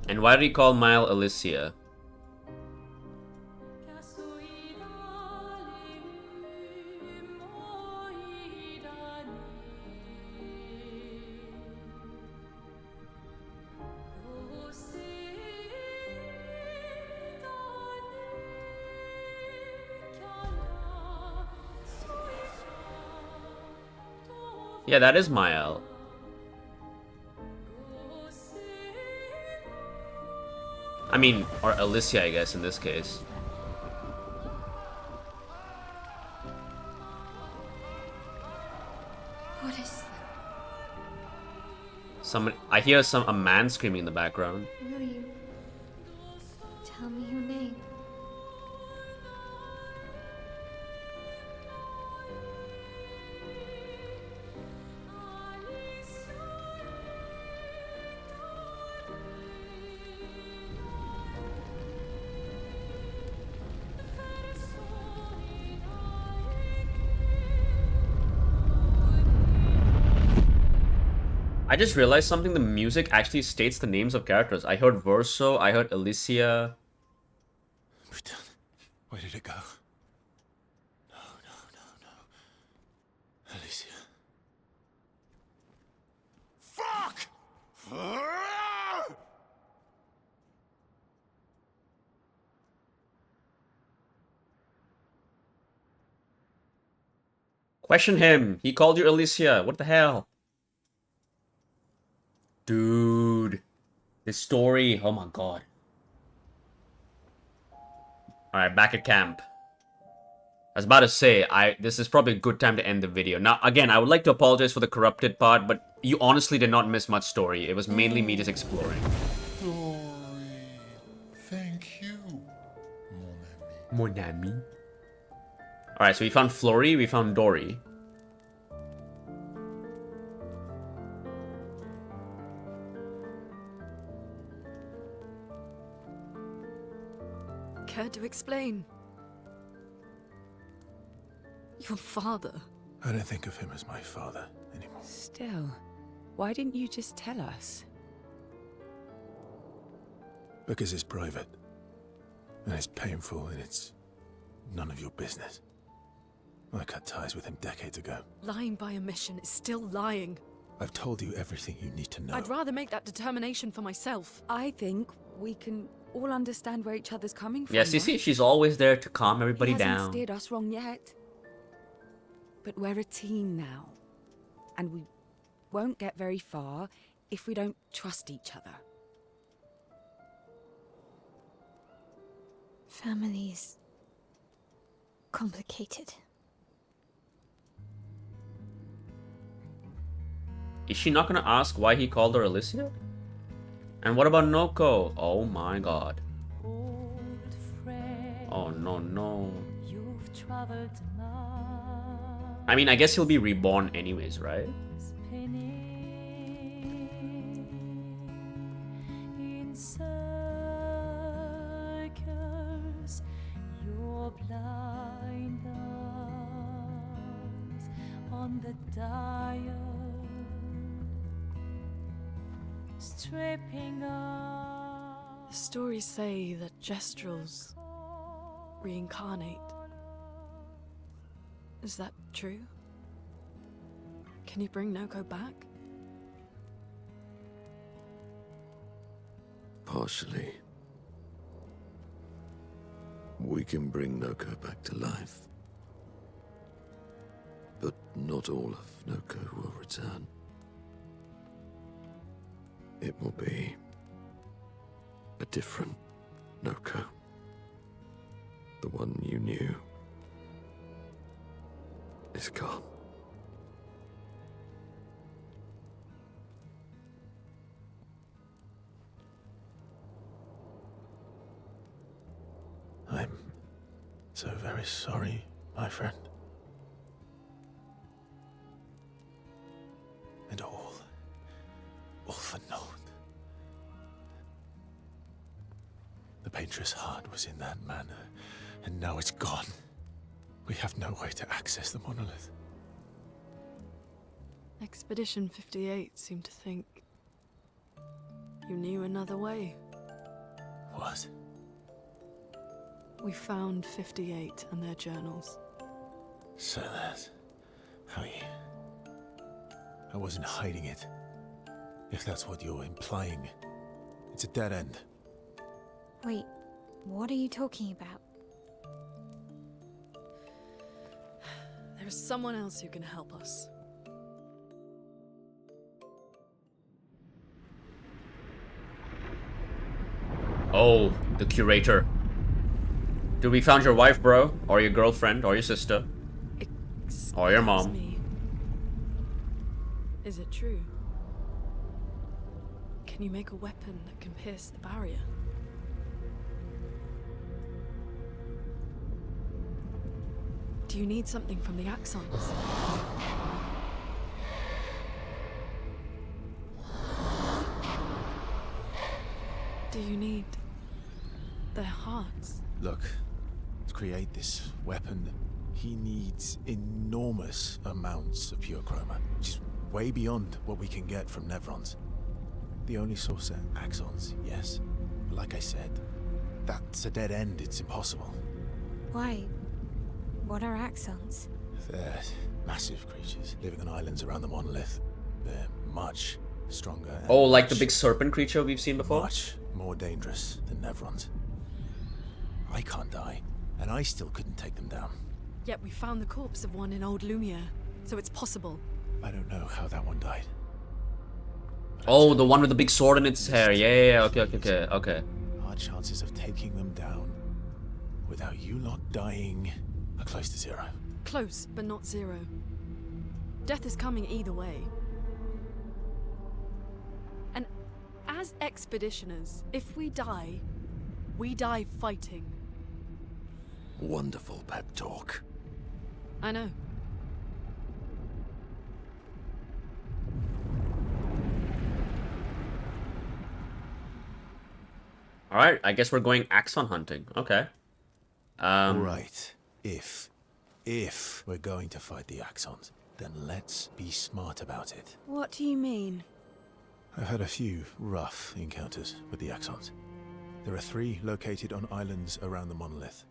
And why do we call Mile Alicia? Yeah, that is Mael. I mean, or Alicia, I guess, in this case. What is that? I hear a man screaming in the background. Will you tell me your name? I just realized something. The music actually states the names of characters. I heard Verso, I heard Alicia. Where did it go? No. Alicia. Fuck! Question him. He called you Alicia. What the hell? Dude. This story. Oh my god. Alright, back at camp. I was about to say, this is probably a good time to end the video. Now, again, I would like to apologize for the corrupted part, but you honestly did not miss much story. It was mainly me just exploring. Glory. Thank you, Mon ami. Alright, so we found Flory, we found Dory. Care to explain? Your father. I don't think of him as my father anymore. Still, why didn't you just tell us? Because it's private. And it's painful and it's none of your business. I cut ties with him decades ago. Lying by omission is still lying. I've told you everything you need to know. I'd rather make that determination for myself. I think we can all understand where each other's coming from. Yes, you see, she's always there to calm everybody He hasn't down. steered us wrong yet. But we're a team now. And we won't get very far if we don't trust each other. Family's complicated. Is she not gonna ask why he called her Alicia? And what about Noko? Oh my god. Oh no, no. I mean, I guess he'll be reborn anyways, right? The stories say that Gestrels reincarnate. Is that true? Can you bring Noko back? Partially. We can bring Noko back to life. But not all of Noko will return. It will be a different Noko. The one you knew is gone. I'm so very sorry, my friend. And all for naught. The Painter's heart was in that manor, and now it's gone. We have no way to access the monolith. Expedition 58 seemed to think you knew another way. What? We found 58 and their journals. So that's how you... I wasn't hiding it. If that's what you're implying. It's a dead end. Wait, what are you talking about? There's someone else who can help us. Oh, the curator. Dude, we found your wife, bro. Or your girlfriend, or your sister. Or your mom. Me. Is it true? Can you make a weapon that can pierce the barrier? Do you need something from the Axons? Do you need their hearts? Look, to create this weapon, he needs enormous amounts of pure chroma, which is way beyond what we can get from Nevrons. The only source are axons, yes. But like I said, that's a dead end, it's impossible. Why? What are axons? They're massive creatures living on islands around the monolith. They're much stronger. And Oh, like the big serpent creature we've seen before? much more dangerous than Nevrons. I can't die, and I still couldn't take them down. Yet we found the corpse of one in old Lumière. so it's possible. I don't know how that one died. Oh, the one with the big sword in its hair. Yeah. Okay. Our chances of taking them down without you lot dying are close to zero. Close, but not zero. Death is coming either way. And as expeditioners, if we die fighting. Wonderful pep talk. I know. Alright, I guess we're going axon hunting. Okay. Right. If we're going to fight the Axons, then let's be smart about it. What do you mean? I've had a few rough encounters with the Axons. There are 3 located on islands around the monolith,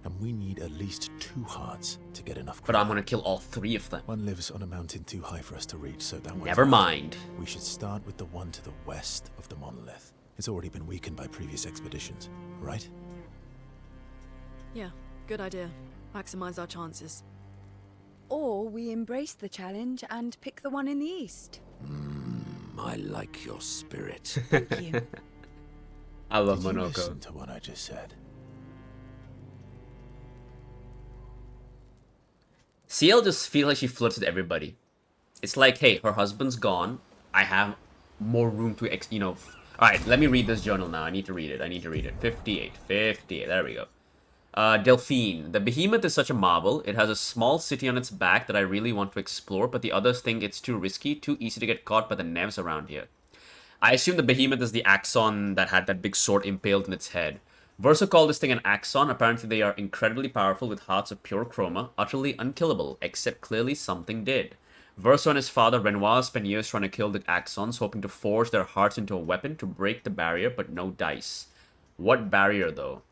and we need at least 2 hearts to get enough. But I'm gonna kill all 3 of them. One lives on a mountain too high for us to reach, so that one. Never mind. We should start with the one to the west of the monolith. It's already been weakened by previous expeditions, right? Yeah, good idea. Maximize our chances. Or we embrace the challenge and pick the one in the east. I like your spirit. Thank you. I love Did you Monoko. listen to what I just said? CL just feels like she flirts with everybody. It's like, hey, her husband's gone. I have more room to, Alright, let me read this journal now. I need to read it. 58. There we go. Delphine. The behemoth is such a marvel. It has a small city on its back that I really want to explore, but the others think it's too risky, too easy to get caught by the nevs around here. I assume the behemoth is the axon that had that big sword impaled in its head. Verso called this thing an axon. Apparently they are incredibly powerful with hearts of pure chroma, utterly unkillable, except clearly something did. Verso and his father Renoir spent years trying to kill the axons, hoping to forge their hearts into a weapon to break the barrier, but no dice. What barrier, though?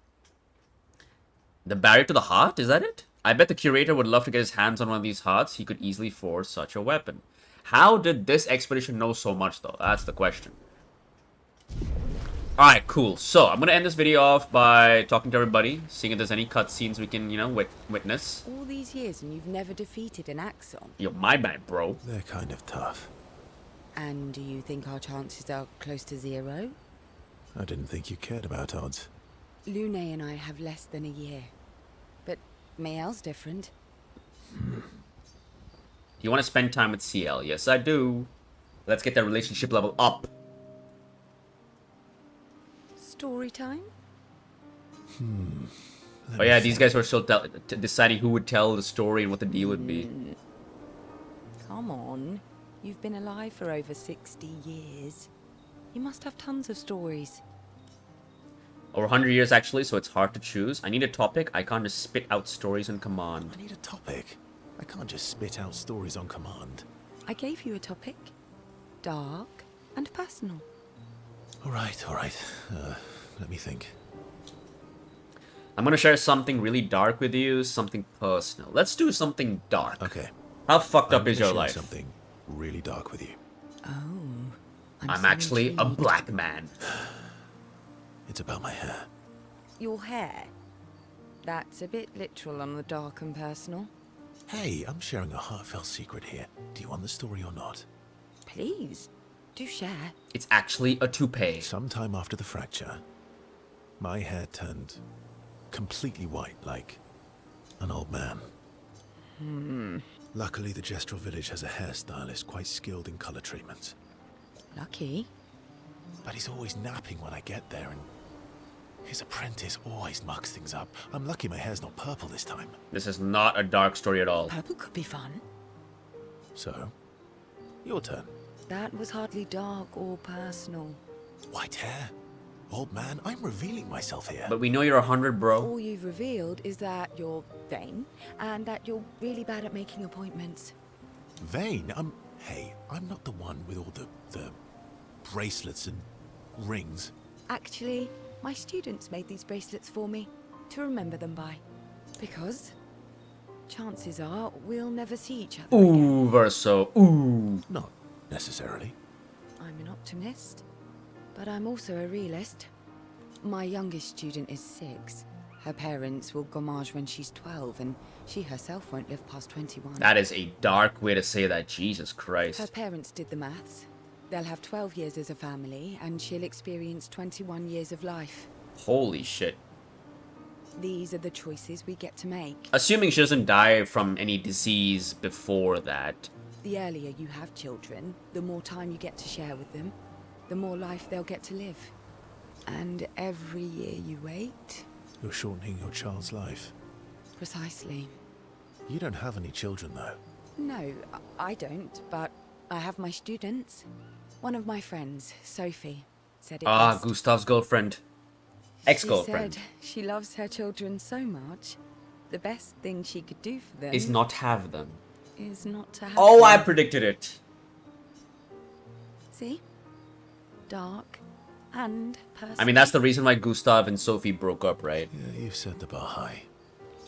The barrier to the heart? Is that it? I bet the curator would love to get his hands on one of these hearts. He could easily forge such a weapon. How did this expedition know so much, though? That's the question. Alright, cool. So, I'm going to end this video off by talking to everybody, seeing if there's any cutscenes we can, witness. All these years and you've never defeated an Axon? Yo, my bad, bro. They're kind of tough. And do you think our chances are close to zero? I didn't think you cared about odds. Lune and I have less than a year. But Mael's different. You want to spend time with CL? Yes, I do. Let's get that relationship level up. Story time? Oh yeah, these guys were still deciding who would tell the story and what the deal would be. Come on. You've been alive for over 60 years. You must have tons of stories. Over 100 years, actually, so it's hard to choose. I need a topic. I can't just spit out stories on command. I need a topic. I can't just spit out stories on command. I gave you a topic. Dark and personal. All right. Let me think. I'm gonna share something really dark with you, something personal. Let's do something dark. Okay. How fucked up is your share life? Something really dark with you. Oh. I'm so actually a intrigued. black man. It's about my hair. Your hair? That's a bit literal on the dark and personal. Hey, I'm sharing a heartfelt secret here. Do you want the story or not? Please, do share. It's actually a toupee. Sometime after the fracture, my hair turned completely white, like an old man. Luckily, the Gestural village has a hairstylist quite skilled in color treatments. Lucky. But he's always napping when I get there, and his apprentice always mucks things up. I'm lucky my hair's not purple this time. This is not a dark story at all. Purple could be fun. So, your turn. That was hardly dark or personal. White hair? Old man, I'm revealing myself here. But we know you're 100, bro. All you've revealed is that you're vain, and that you're really bad at making appointments. Vain? Hey, I'm not the one with all the bracelets and rings. Actually, my students made these bracelets for me, to remember them by. Because chances are we'll never see each other again. Ooh, Verso. Ooh. Not necessarily. I'm an optimist, but I'm also a realist. My youngest student is 6. Her parents will gommage when she's 12, and she herself won't live past 21. That is a dark way to say that. Jesus Her Christ. parents did the maths. They'll have 12 years as a family, and she'll experience 21 years of life. Holy shit. These are the choices we get to make. Assuming she doesn't die from any disease before that. The earlier you have children, the more time you get to share with them, the more life they'll get to live. And every year you wait... You're shortening your child's life. Precisely. You don't have any children, though. No, I don't, but I have my students. One of my friends, Sophie, said it Ah, best. Gustav's girlfriend. Ex-girlfriend. She said she loves her children so much. The best thing she could do for them Is not have them. is not to have Oh, them. I predicted it. See? Dark and personal. I mean, that's the reason why Gustav and Sophie broke up, right? Yeah, you've set the bar high.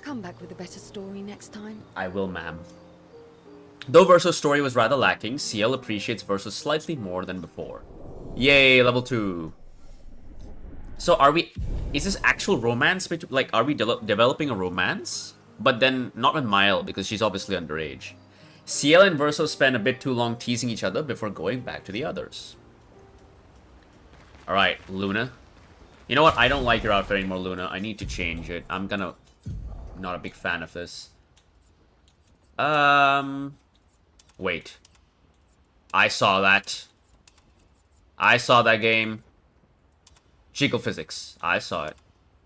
Come back with a better story next time. I will, ma'am. Though Verso's story was rather lacking, CL appreciates Verso slightly more than before. Yay, level 2. So are we... Is this actual romance? Like, are we developing a romance? But then not with Mael, because she's obviously underage. CL and Verso spend a bit too long teasing each other before going back to the others. Alright, Luna. You know what? I don't like your outfit anymore, Luna. I need to change it. I'm gonna... Not a big fan of this. Wait. I saw that. I saw that game. Chico Physics. I saw it.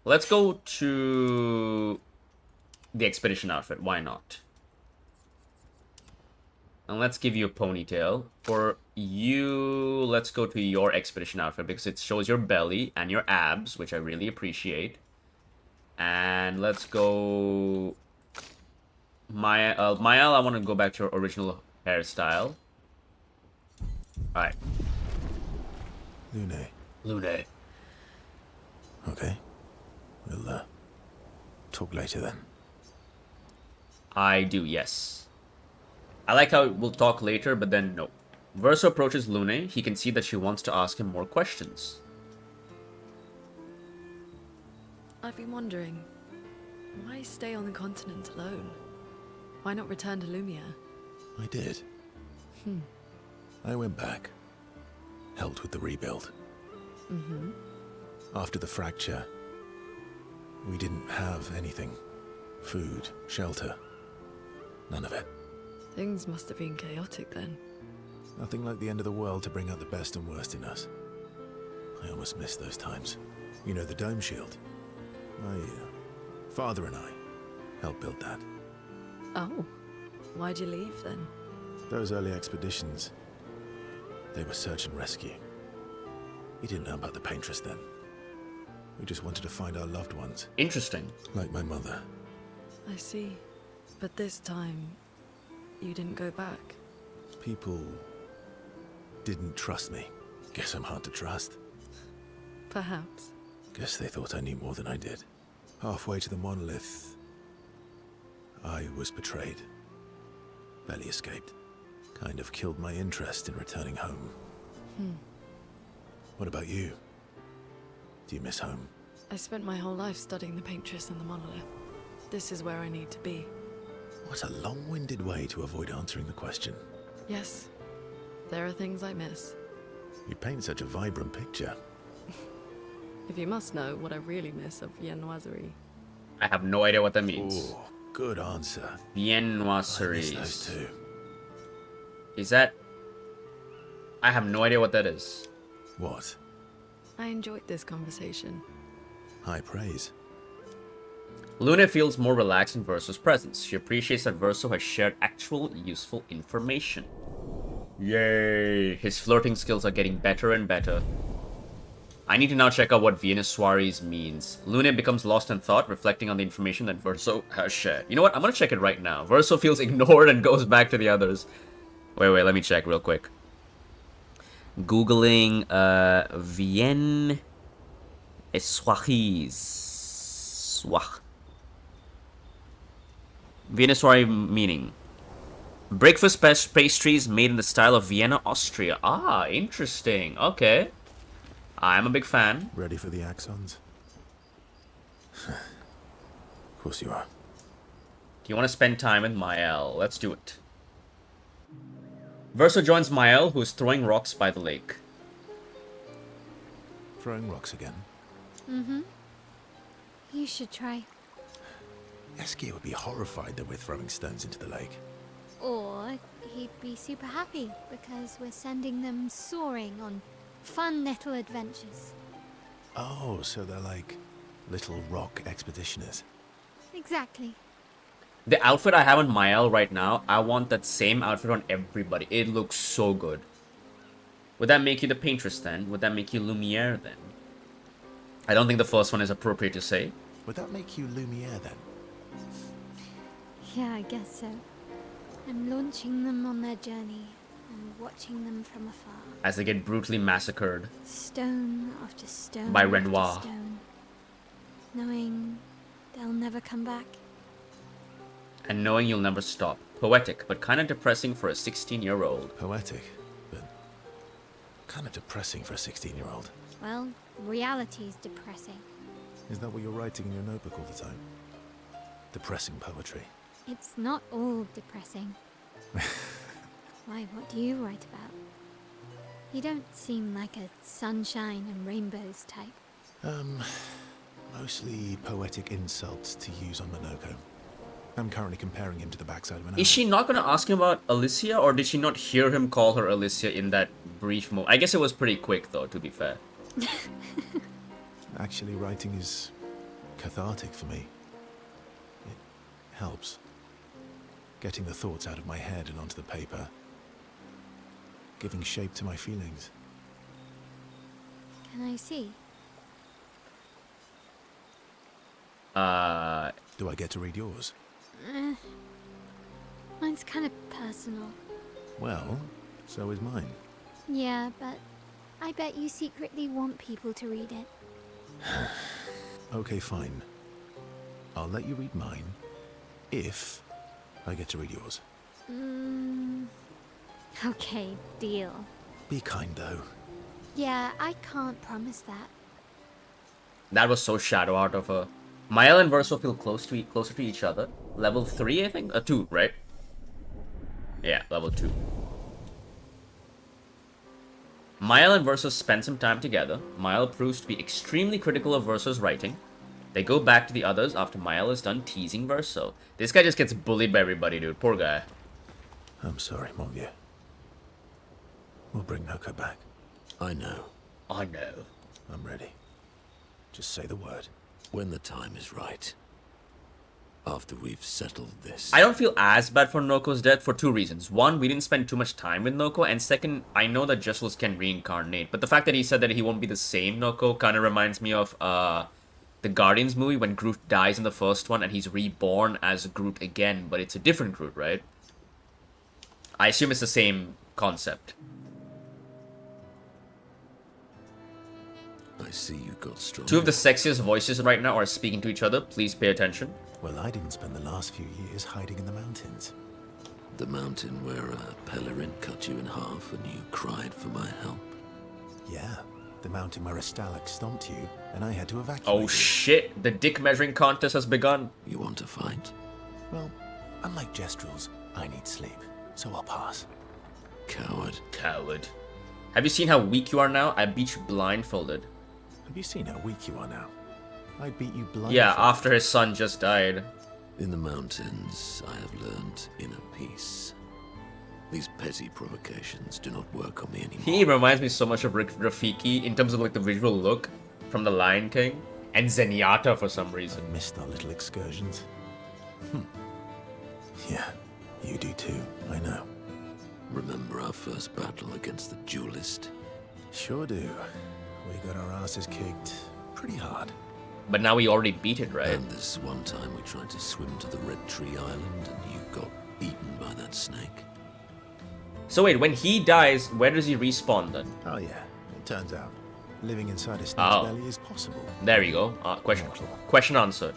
Let's go to the expedition outfit. Why not? And let's give you a ponytail. For you, let's go to your expedition outfit because it shows your belly and your abs, which I really appreciate. And let's go... Mael, I want to go back to your original hairstyle. Alright. Lune. Okay. We'll, talk later then. I do, yes. I like how we'll talk later, but then no. Verso approaches Lune. He can see that she wants to ask him more questions. I've been wondering, why stay on the continent alone? Why not return to Lumière? I did. I went back. Helped with the rebuild. After the fracture, we didn't have anything. Food, shelter. None of it. Things must have been chaotic then. Nothing like the end of the world to bring out the best and worst in us. I almost miss those times. You know, the dome shield. My father and I helped build that. Oh, why'd you leave then? Those early expeditions, they were search and rescue. We didn't know about the Paintress then. We just wanted to find our loved ones. Interesting. Like my mother. I see. But this time, you didn't go back. People didn't trust me. Guess I'm hard to trust. Perhaps. Guess they thought I knew more than I did. Halfway to the monolith, I was betrayed. Barely escaped. Kind of killed my interest in returning home. What about you? Do you miss home? I spent my whole life studying the Paintress and the monolith. This is where I need to be. What a long-winded way to avoid answering the question. Yes, there are things I miss. You paint such a vibrant picture. If you must know what I really miss of viennoiserie. I have no idea what that means. Oh, good answer. I miss Viennoiseries. those too. Is that... I have no idea what that is. What? I enjoyed this conversation. High praise. Luna feels more relaxed in Verso's presence. She appreciates that Verso has shared actual useful information. Yay! His flirting skills are getting better and better. I need to now check out what viennoiseries means. Luna becomes lost in thought, reflecting on the information that Verso has shared. You know what? I'm gonna check it right now. Verso feels ignored and goes back to the others. Wait, let me check real quick. Googling, viennoiseries. Viennoiserie meaning. Breakfast pastries made in the style of Vienna, Austria. Ah, interesting. Okay. I'm a big fan. Ready for the axons? Of course you are. Do you want to spend time with Mael? Let's do it. Verso joins Mael, who is throwing rocks by the lake. Throwing rocks again? Mm-hmm. You should try. Eskia would be horrified that we're throwing stones into the lake. Or he'd be super happy because we're sending them soaring on fun little adventures. Oh, so they're like little rock expeditioners. Exactly. The outfit I have on Mael right now, I want that same outfit on everybody. It looks so good. Would that make you the paintress then? Would that make you Lumière then? I don't think the first one is appropriate to say. Would that make you Lumière then? Yeah, I guess so. I'm launching them on their journey and watching them from afar. As they get brutally massacred. Stone after stone by after Renoir. stone. Knowing they'll never come back. And knowing you'll never stop. Poetic, but kind of depressing for a 16-year-old. Poetic, but kind of depressing for a 16-year-old. Well, reality's depressing. Is that what you're writing in your notebook all the time? Depressing poetry. It's not all depressing. Why, what do you write about? You don't seem like a sunshine and rainbows type. Mostly poetic insults to use on Monoko. I'm currently comparing him to the backside of an Is she not going to ask him about Alicia, or did she not hear him call her Alicia in that brief moment? I guess it was pretty quick, though, to be fair. Actually, writing is cathartic for me. It helps. Getting the thoughts out of my head and onto the paper. Giving shape to my feelings. Can I see? Do I get to read yours? Mine's kind of personal. Well, so is mine. Yeah, but I bet you secretly want people to read it. Okay, fine. I'll let you read mine, if I get to read yours. Okay, deal. Be kind, though. Yeah, I can't promise that. That was so shadow out of her. Mael and Verso feel closer to each other. Level 3, I think? 2, right? Yeah, level 2. Mael and Verso spend some time together. Mael proves to be extremely critical of Verso's writing. They go back to the others after Mael is done teasing Verso. This guy just gets bullied by everybody, dude. Poor guy. I'm sorry, mon vieux. We'll bring Noko back. I know. I know. I'm ready. Just say the word. When the time is right. After we've settled this. I don't feel as bad for Noko's death for 2 reasons. One, we didn't spend too much time with Noko, and second, I know that Justles can reincarnate. But the fact that he said that he won't be the same Noko kind of reminds me of the Guardians movie when Groot dies in the first one and he's reborn as Groot again, but it's a different Groot, right? I assume it's the same concept. I see you got strong. 2 of the sexiest voices right now are speaking to each other. Please pay attention. Well, I didn't spend the last few years hiding in the mountains. The mountain where a Pelerin cut you in half and you cried for my help. Yeah, the mountain where a Stalak stomped you and I had to evacuate. Oh shit, the dick measuring contest has begun. You want to fight? Well, unlike Gestrels, I need sleep, so I'll pass. Coward. Coward. Have you seen how weak you are now? I beat you blindfolded. Have you seen how weak you are now? I beat you blindfolded. Yeah, after his son just died. In the mountains, I have learned inner peace. These petty provocations do not work on me anymore. He reminds me so much of Rafiki in terms of like the visual look from The Lion King and Zenyatta for some reason. I missed our little excursions. Yeah, you do too, I know. Remember our first battle against the duelist? Sure do. We got our asses kicked pretty hard. But now we already beat it, right? And this one time we tried to swim to the Red Tree Island and you got eaten by that snake. So wait, when he dies, where does he respawn then? Oh yeah, it turns out living inside a snake's belly is possible. There you go. Question answered.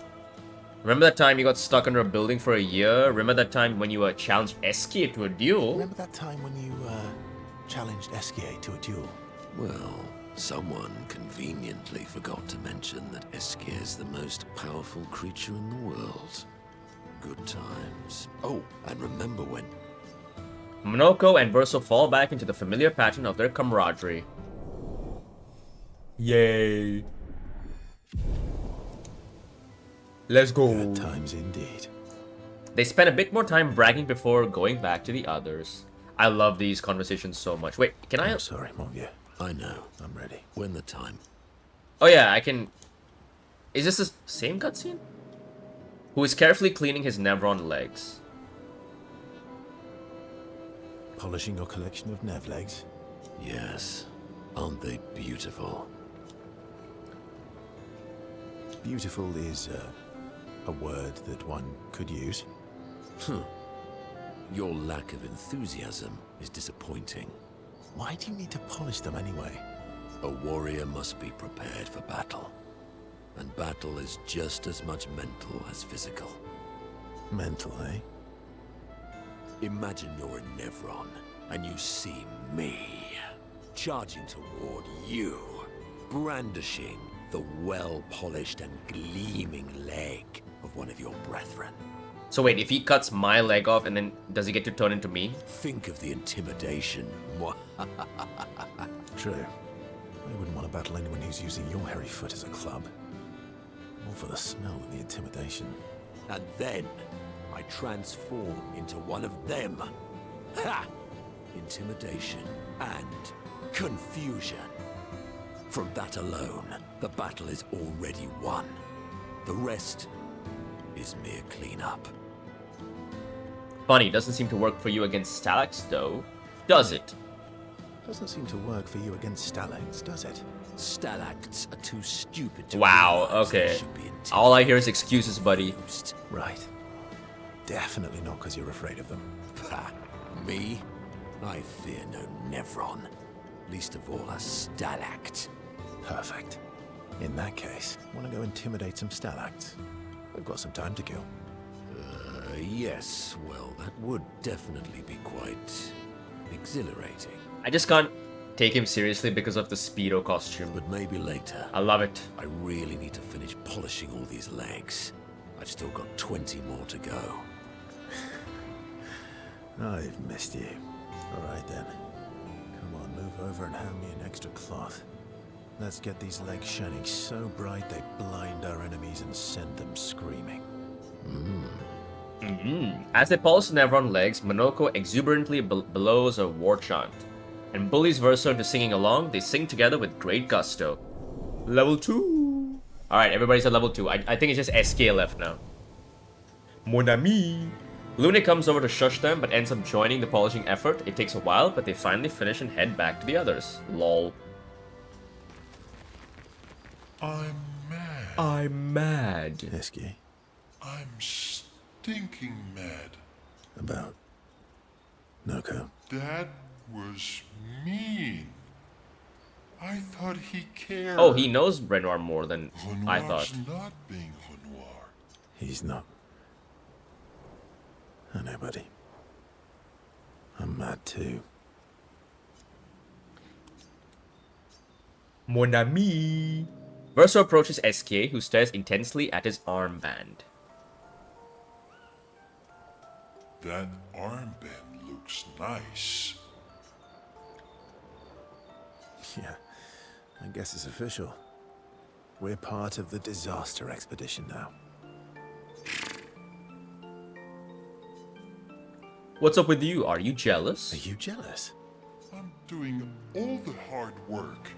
Remember that time you got stuck under a building for a year? Remember that time when you challenged Eskia to a duel? Remember that time when you challenged Eskia to a duel? Well, Someone conveniently forgot to mention that Eskier is the most powerful creature in the world. Good times. Oh, and remember when... Monoko and Verso fall back into the familiar pattern of their camaraderie. Yay. Let's go. Good times indeed. They spend a bit more time bragging before going back to the others. I love these conversations so much. Wait, can I... I'm sorry, mon vieux. I know. I'm ready. When the time... Oh yeah, I can... Is this the same cutscene? Who is carefully cleaning his Nevron legs. Polishing your collection of Nev legs? Yes. Aren't they beautiful? Beautiful is a word that one could use. Your lack of enthusiasm is disappointing. Why do you need to polish them anyway? A warrior must be prepared for battle. And battle is just as much mental as physical. Mental, eh? Imagine you're in Nevron, and you see me, charging toward you, brandishing the well-polished and gleaming leg of one of your brethren. So wait, if he cuts my leg off and then does he get to turn into me? Think of the intimidation. True. I wouldn't want to battle anyone who's using your hairy foot as a club. More for the smell than the intimidation. And then I transform into one of them. Ha! Intimidation and confusion. From that alone, the battle is already won. The rest is mere cleanup. Funny, doesn't seem to work for you against Stalax though, does it? Doesn't seem to work for you against Stalacts, does it? Stalacts are too stupid to Wow, realize they okay. should be intimidated. All I hear is excuses, buddy. Right. Definitely not because you're afraid of them. Pah, me? I fear no Nevron. Least of all a Stalact. Perfect. In that case, want to go intimidate some Stalacts? We've got some time to kill. Yes, well, that would definitely be quite exhilarating. I just can't take him seriously because of the Speedo costume. But maybe later. I love it. I really need to finish polishing all these legs. I've still got 20 more to go. I've missed you. Alright then. Come on, move over and hand me an extra cloth. Let's get these legs shining so bright they blind our enemies and send them screaming. As they polish the Nevron legs, Monoko exuberantly blows a war chant. And bullies Verso into singing along. They sing together with great gusto. Level 2. Alright, everybody's at level 2. I think it's just SK left now. Mon ami. Luna comes over to shush them, but ends up joining the polishing effort. It takes a while, but they finally finish and head back to the others. Lol. I'm mad. I'm mad. Esky, I'm stinking mad. about Noko. That was mean. I thought he cared. Oh, he knows Renoir more than I thought. Renoir's not being Renoir. He's not. I know, buddy. I'm mad too. Mon ami. Verso approaches SK, who stares intensely at his armband. That armband looks nice. Yeah, I guess it's official. We're part of the disaster expedition now. What's up with you? Are you jealous? Are you jealous? I'm doing all the hard work.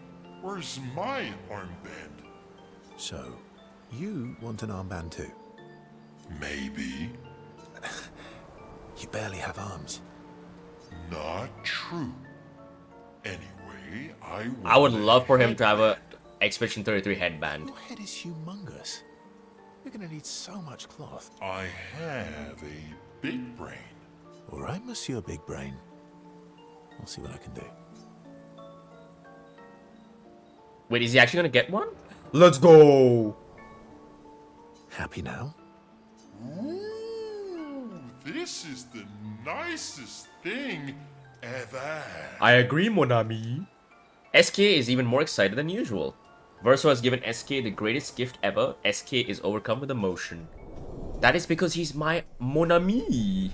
Where's my armband? So, you want an armband too? Maybe. You barely have arms. Not true. Anyway, I would love for him to have a Expedition 33 headband. Your head is humongous. You're gonna need so much cloth. I have a big brain. All right, Monsieur Big Brain. I'll see what I can do. Wait, is he actually gonna get one? Let's go! Happy now? Ooh, this is the nicest thing ever. I agree, mon ami. SK is even more excited than usual. Verso has given SK the greatest gift ever. SK is overcome with emotion. That is because he's my mon ami.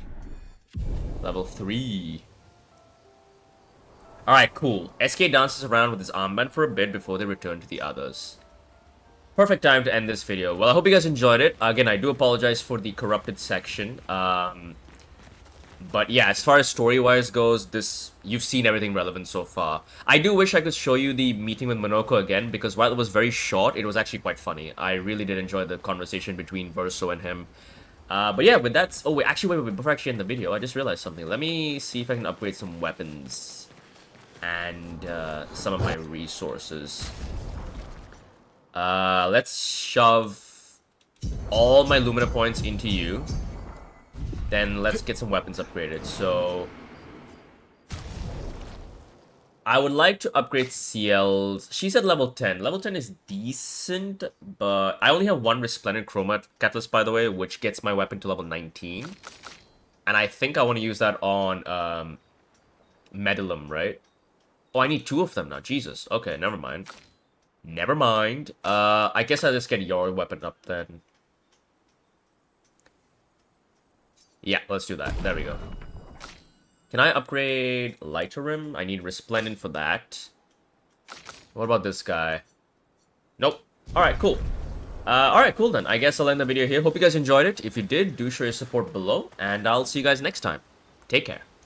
Level 3. Alright, cool. SK dances around with his armband for a bit before they return to the others. Perfect time to end this video. Well, I hope you guys enjoyed it. Again, I do apologize for the corrupted section. But yeah, as far as story-wise goes, you've seen everything relevant so far. I do wish I could show you the meeting with Monoko again, because while it was very short, it was actually quite funny. I really did enjoy the conversation between Verso and him. But yeah, with that... Oh, wait, before I actually end the video, I just realized something. Let me see if I can upgrade some weapons and some of my resources. Let's shove all my Lumina points into you. Then let's get some weapons upgraded. So I would like to upgrade CL's. She's at level 10. Level 10 is decent, but I only have one Resplendent Chroma Catalyst, by the way, which gets my weapon to level 19. And I think I want to use that on Medulum, right? Oh, I need 2 of them now. Jesus. Okay, never mind. Never mind. I guess I'll just get your weapon up then. Yeah, let's do that. There we go. Can I upgrade Lighterrim? I need Resplendent for that. What about this guy? Nope. Alright, cool. Alright, cool then. I guess I'll end the video here. Hope you guys enjoyed it. If you did, do show your support below. And I'll see you guys next time. Take care.